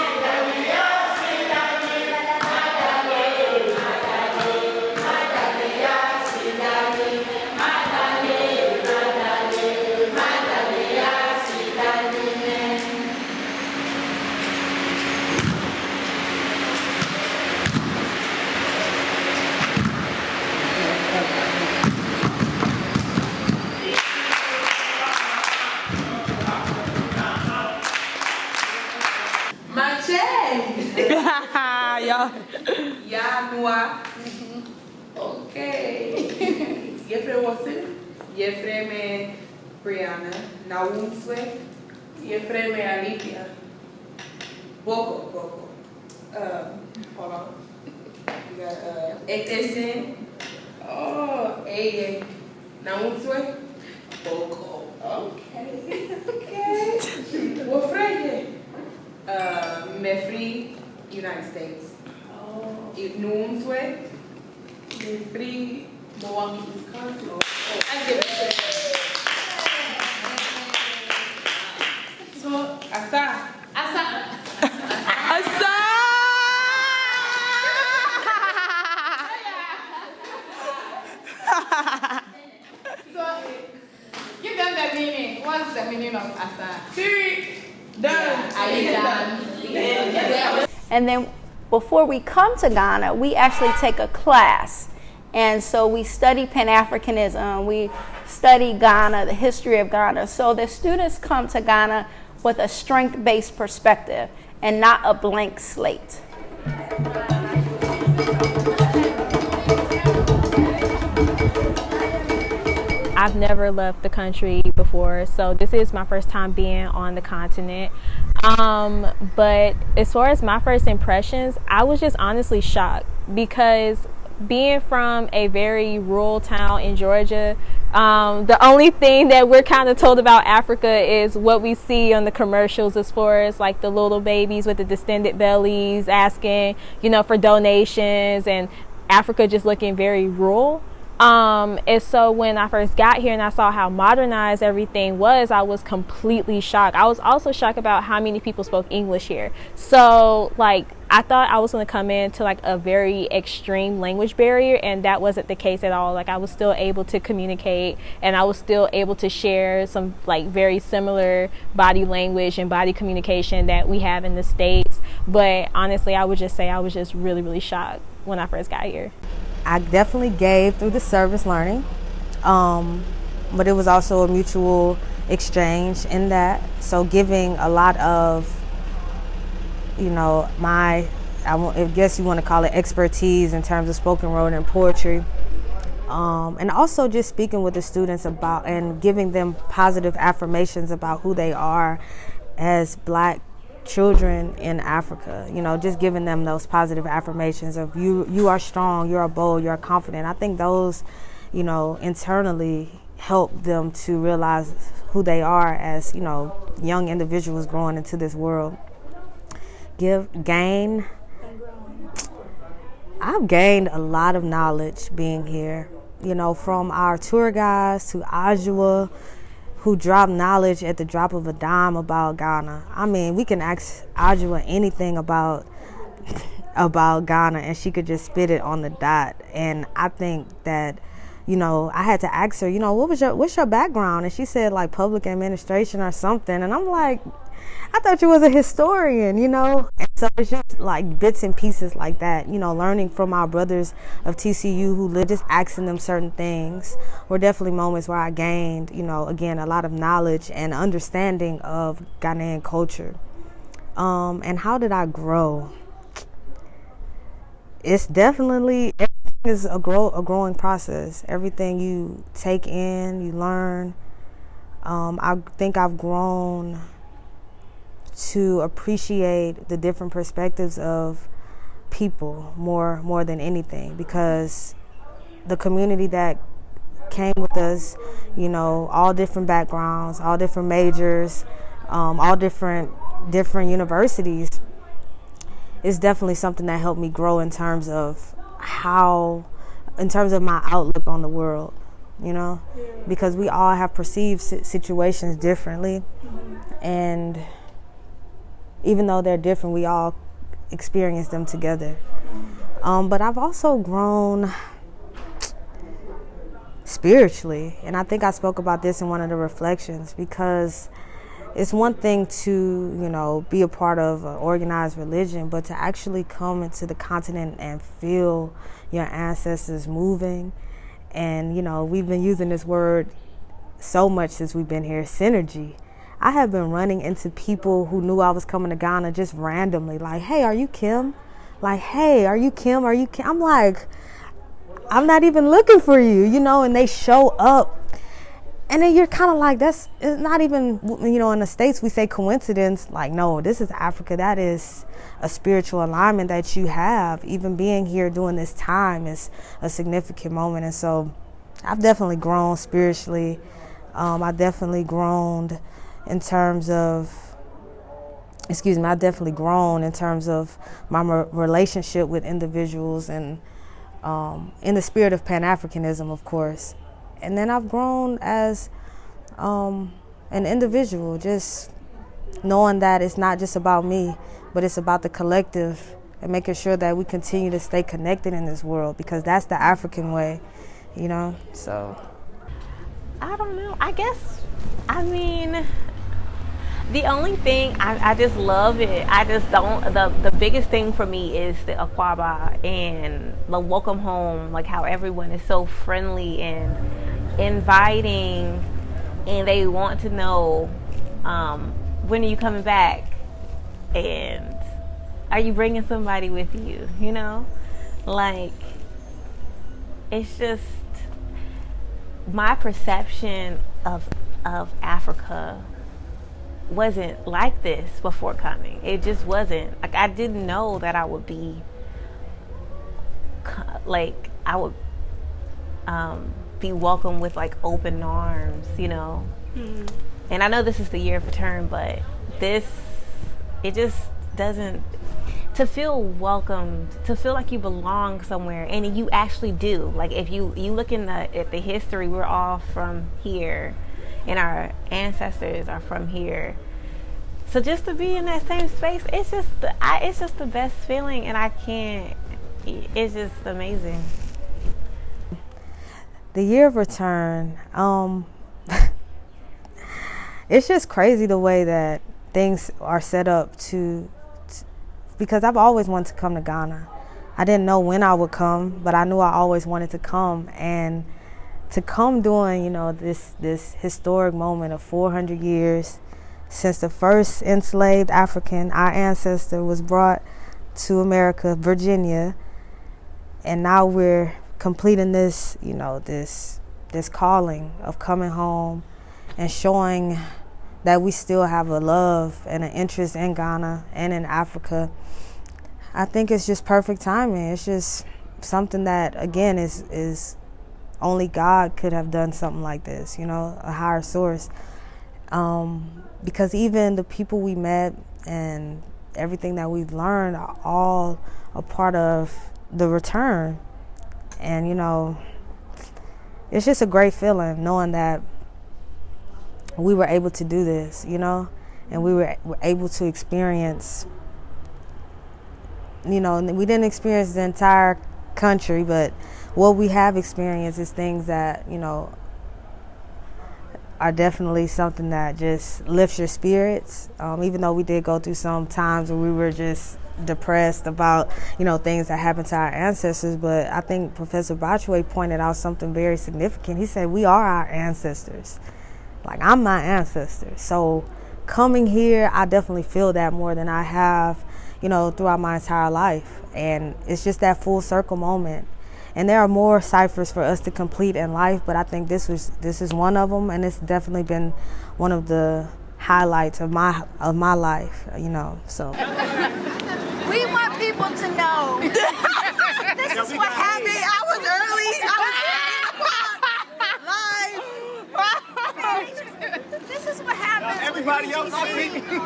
Yanua. Okay. Jeffrey Watson. Jeffrey me Brianna. Nawunswe. Jeffrey me Alithia. Boko. Hold on. You got Etesin. Oh, Aye. Nawunswe. Boko. Okay. Wofrege. Mefri, United States. Nunswe, Mefri, Milwaukee, Wisconsin. I give it. So, Asa. So, give them the meaning. What's the meaning of Asa? Siri. Done. And then before we come to Ghana, we actually take a class. And so we study Pan-Africanism, we study Ghana, the history of Ghana. So the students come to Ghana with a strength-based perspective and not a blank slate. I've never left the country before, so this is my first time being on the continent. But as far as my first impressions, I was just honestly shocked because being from a very rural town in Georgia, the only thing that we're kind of told about Africa is what we see on the commercials, as far as like the little babies with the distended bellies asking, you know, for donations, and Africa just looking very rural. And so when I first got here and I saw how modernized everything was, I was completely shocked. I was also shocked about how many people spoke English here. So like, I thought I was going to come into like a very extreme language barrier, and that wasn't the case at all. Like, I was still able to communicate, and I was still able to share some like very similar body language and body communication that we have in the States. But honestly, I would just say I was just really, really shocked when I first got here. I definitely gave through the service learning, but it was also a mutual exchange in that. So giving a lot of, you know, I guess you want to call it expertise in terms of spoken word and poetry. And also just speaking with the students about and giving them positive affirmations about who they are as Black children in Africa, you know, just giving them those positive affirmations of you are strong, you are bold, you are confident. I think those, you know, internally help them to realize who they are as, you know, young individuals growing into this world. gain. I've gained a lot of knowledge being here, you know, from our tour guides to Ajua, who drop knowledge at the drop of a dime about Ghana. I mean, we can ask Ajua anything about Ghana and she could just spit it on the dot. And I think that, you know, I had to ask her, you know, what's your background? And she said like public administration or something. And I'm like, I thought you was a historian, you know? And so it's just like bits and pieces like that, you know, learning from our brothers of TCU who live, just asking them certain things were definitely moments where I gained, you know, again, a lot of knowledge and understanding of Ghanaian culture. And how did I grow? It's definitely, everything is a growing process. Everything you take in, you learn. I think I've grown to appreciate the different perspectives of people more than anything, because the community that came with us, you know, all different backgrounds, all different majors, all different universities, is definitely something that helped me grow in terms of my outlook on the world, you know, because we all have perceived situations differently, and even though they're different, we all experience them together. But I've also grown spiritually, and I think I spoke about this in one of the reflections, because it's one thing to, you know, be a part of an organized religion, but to actually come into the continent and feel your ancestors moving. And, you know, we've been using this word so much since we've been here, synergy. I have been running into people who knew I was coming to Ghana just randomly, like, hey, are you Kim? Like, hey, are you Kim? Are you Kim? I'm like, I'm not even looking for you, you know, and they show up. And then you're kind of like, it's not even, you know, in the States we say coincidence. Like, no, this is Africa. That is a spiritual alignment that you have. Even being here during this time is a significant moment. And so I've definitely grown spiritually. I've definitely grown in terms of my relationship with individuals, and in the spirit of Pan-Africanism, of course. And then I've grown as an individual, just knowing that it's not just about me, but it's about the collective, and making sure that we continue to stay connected in this world, because that's the African way, you know? So I don't know. I mean, the only thing, I just love it. I just don't, the biggest thing for me is the Akwaba and the welcome home, like how everyone is so friendly and inviting, and they want to know, when are you coming back? And are you bringing somebody with you? You know, like, it's just my perception of Africa wasn't like this before coming. It just wasn't. Like, I didn't know that I would be be welcomed with like open arms, you know. Mm-hmm. And I know this is the year of return, but it just doesn't, to feel welcomed, to feel like you belong somewhere, and you actually do. Like, if you look at the history, we're all from here, and our ancestors are from here. So just to be in that same space, it's just the best feeling, and it's just amazing. The year of return, it's just crazy the way that things are set up because I've always wanted to come to Ghana. I didn't know when I would come, but I knew I always wanted to come, and to come during, you know, this historic moment of 400 years since the first enslaved African, our ancestor, was brought to America, Virginia, and now we're completing this, you know, this calling of coming home and showing that we still have a love and an interest in Ghana and in Africa. I think it's just perfect timing. It's just something that, again, is only God could have done something like this, you know, a higher source. Because even the people we met and everything that we've learned are all a part of the return. And, you know, it's just a great feeling knowing that we were able to do this, you know, and we were able to experience, you know, we didn't experience the entire country, but what we have experienced is things that, you know, are definitely something that just lifts your spirits. Even though we did go through some times where we were just depressed about, you know, things that happened to our ancestors, but I think Professor Bachway pointed out something very significant. He said, we are our ancestors. Like, I'm my ancestor. So coming here, I definitely feel that more than I have, you know, throughout my entire life. And it's just that full circle moment. And there are more ciphers for us to complete in life, but I think this is one of them, and it's definitely been one of the highlights of my life, you know. So We want people to know. This is what happened. I was early. Live. This is what happens. Everybody else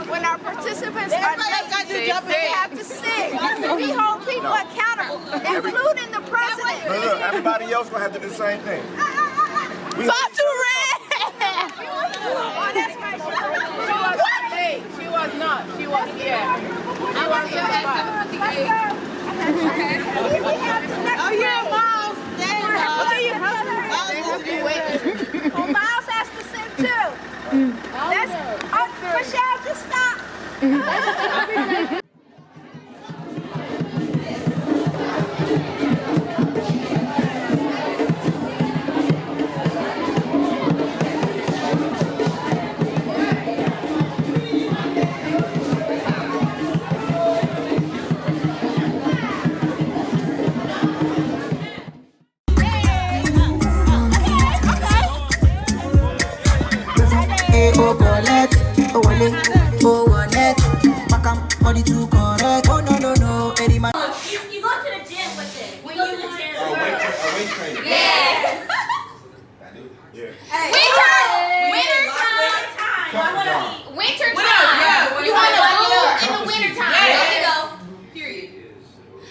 when our participants are late, they have to sit. We hold people accountable, including the president. Look, everybody else gonna have to do the same thing. Stop too red. Oh, that's right. She was not. She was here. She was here at 7:58. Oh yeah, Miles. Oh, Miles has to sit too. Michelle, just stop. Oh, collect, oh, wallet, oh, wallet, back am body to correct. Oh, no, no, no, Eddie man. You go to the gym with it. When you go to the gym. Weight training. Yes. Hey. Winter time. You want to move in the winter time. There you go. Period.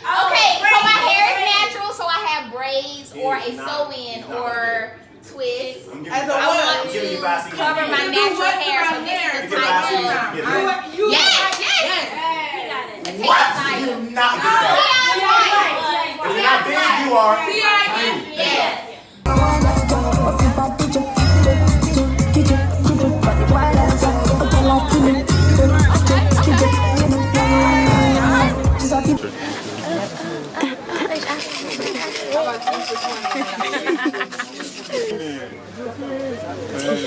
Okay, so my hair is natural, so I have braids or a sew-in or twist. I want to cover my natural hair, so this is the type of. Yes. What? You do not get that. If you're not big, you are. Yes.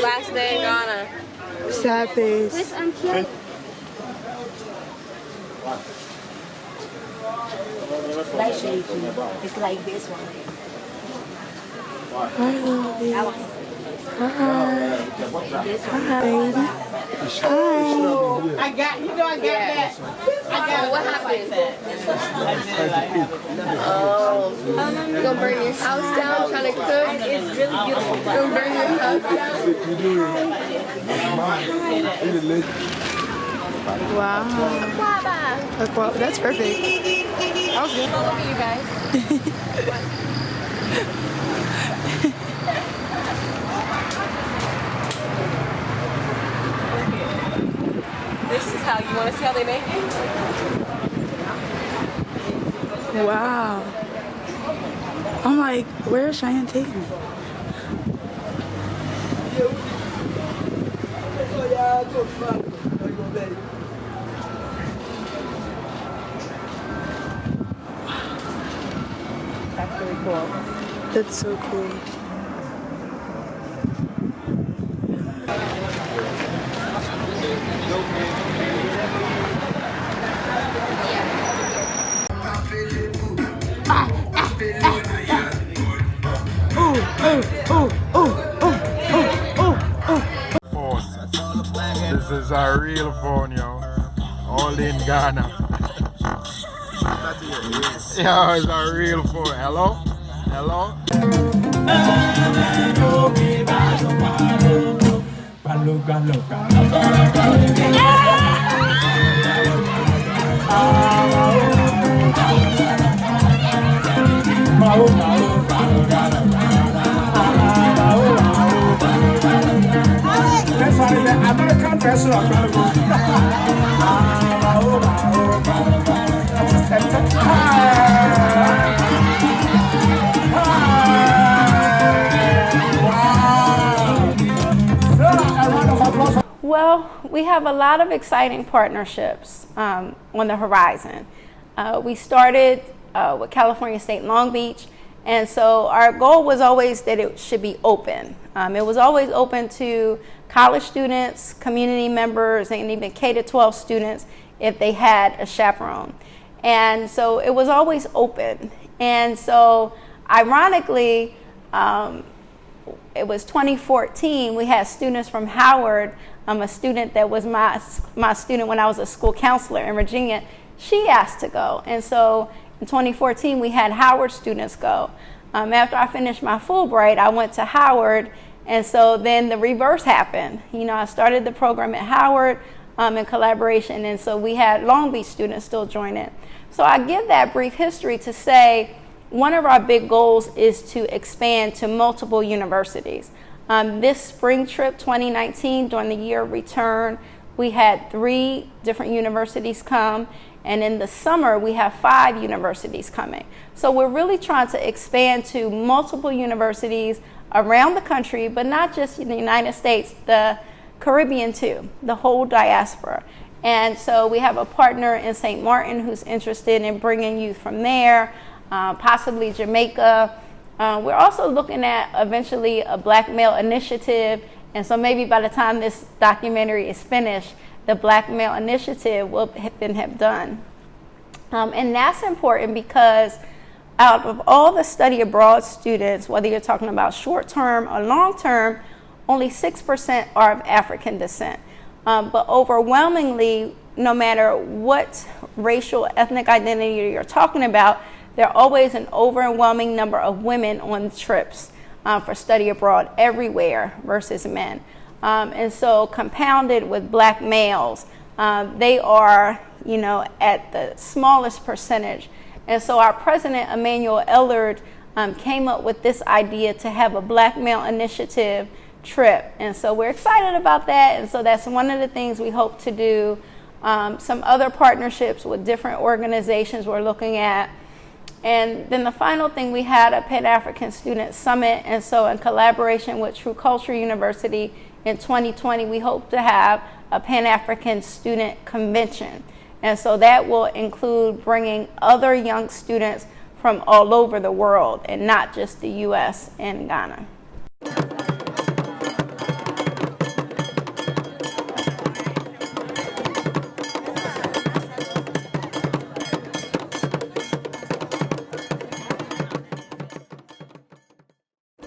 Last day in Ghana. Sad face. That shape, it's like this one. I love you. Hi, baby. Hi. I got that. I got what happened? Oh. You gonna burn your house down trying to cook? It's really beautiful. You gonna burn your house down? Wow. That's perfect. That was good. Look at you guys. This is how you want to see how they make it? Wow. I'm like, where's Cheyenne taking? That's really cool. That's so cool. This is a real phone, yo. All in Ghana. Yo, it's a real phone. Hello? Hello? That's why the American version of Well, we have a lot of exciting partnerships on the horizon. We started with California State Long Beach, and so our goal was always that it should be open. It was always open to college students, community members, and even K-12 students if they had a chaperone. And so it was always open. And so ironically, it was 2014, we had students from Howard, a student that was my student when I was a school counselor in Virginia. She asked to go. And so in 2014, we had Howard students go. After I finished my Fulbright, I went to Howard, and so then the reverse happened. You know, I started the program at Howard in collaboration, and so we had Long Beach students still join it. So I give that brief history to say one of our big goals is to expand to multiple universities. This spring trip, 2019, during the year of return, we had 3 different universities come, and in the summer, we have 5 universities coming. So we're really trying to expand to multiple universities around the country, but not just in the United States, the Caribbean too, the whole diaspora. And so we have a partner in St. Martin who's interested in bringing youth from there, possibly Jamaica. We're also looking at eventually a Black Male Initiative, and so maybe by the time this documentary is finished, the Black Male Initiative will have been done. And that's important because out of all the study abroad students, whether you're talking about short-term or long-term, only 6% are of African descent. But overwhelmingly, no matter what racial, ethnic identity you're talking about, there are always an overwhelming number of women on trips for study abroad everywhere versus men. And so compounded with Black males, they are, you know, at the smallest percentage. And so our president, Emmanuel Ellard, came up with this idea to have a Black Male Initiative trip. And so we're excited about that. And so that's one of the things we hope to do. Some other partnerships with different organizations we're looking at. And then the final thing, we had a Pan-African Student Summit. And so in collaboration with True Culture University in 2020, we hope to have a Pan-African Student Convention. And so that will include bringing other young students from all over the world and not just the US and Ghana.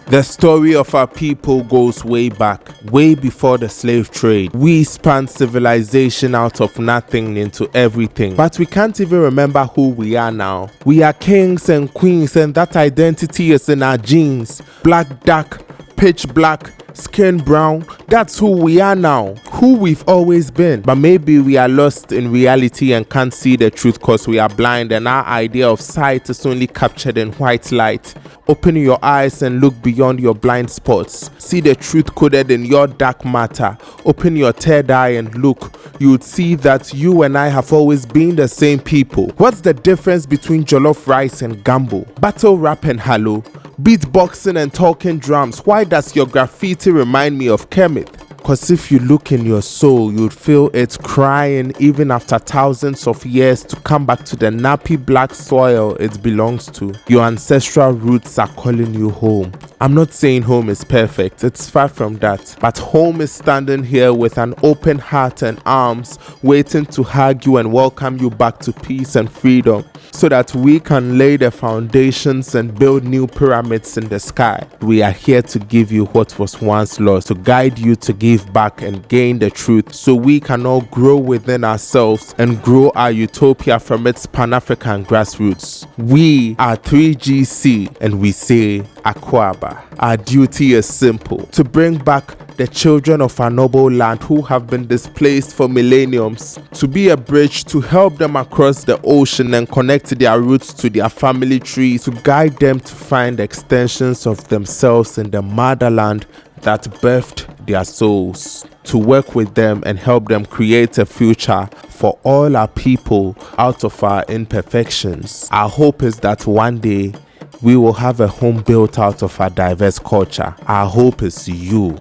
The story of our people goes way back, way before the slave trade. We spanned civilization out of nothing into everything, but we can't even remember who we are now. We are kings and queens, and that identity is in our genes. Black, dark, pitch black, skin brown, that's who we are now, who we've always been. But maybe we are lost in reality and can't see the truth because we are blind, and our idea of sight is only captured in white light. Open your eyes and look beyond your blind spots. See the truth coded in your dark matter. Open your third eye and look. You would see that you and I have always been the same people. What's the difference between jollof rice and gumbo? Battle rap and hallow? Beatboxing and talking drums? Why does your graffiti remind me of Kermit? Cause if you look in your soul, you'd feel it crying even after thousands of years to come back to the nappy black soil it belongs to. Your ancestral roots are calling you home. I'm not saying home is perfect, it's far from that. But home is standing here with an open heart and arms, waiting to hug you and welcome you back to peace and freedom, so that we can lay the foundations and build new pyramids in the sky. We are here to give you what was once lost, to guide you to give back and gain the truth, so we can all grow within ourselves and grow our utopia from its Pan-African grassroots. We are 3GC, and we say Akwaba. Our duty is simple: to bring back the children of our noble land who have been displaced for millenniums, to be a bridge to help them across the ocean and connect their roots to their family trees, to guide them to find extensions of themselves in the motherland that birthed their souls, to work with them and help them create a future for all our people out of our imperfections. Our hope is that one day we will have a home built out of our diverse culture. Our hope is you,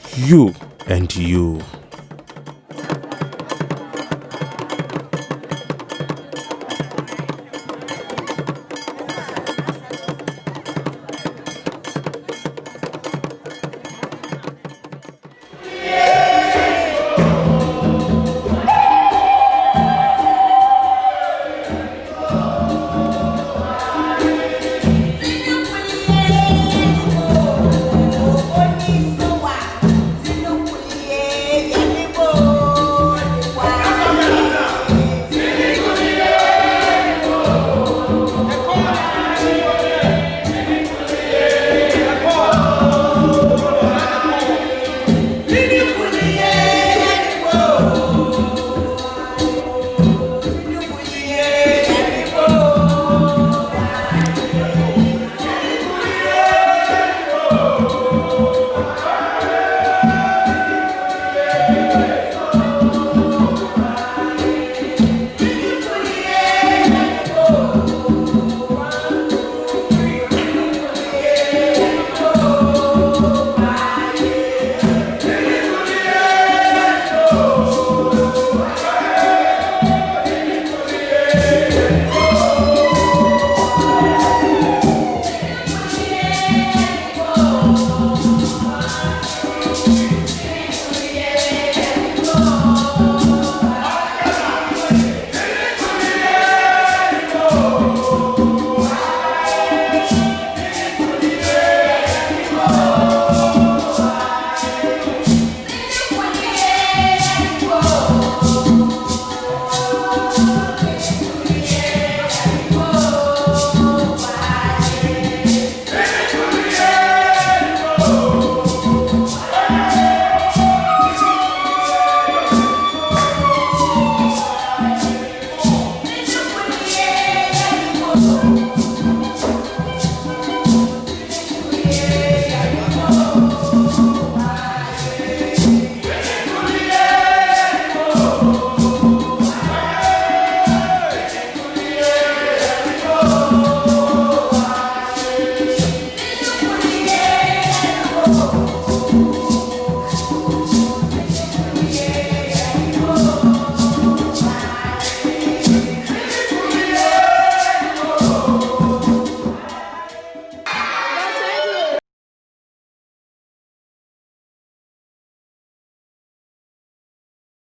and you.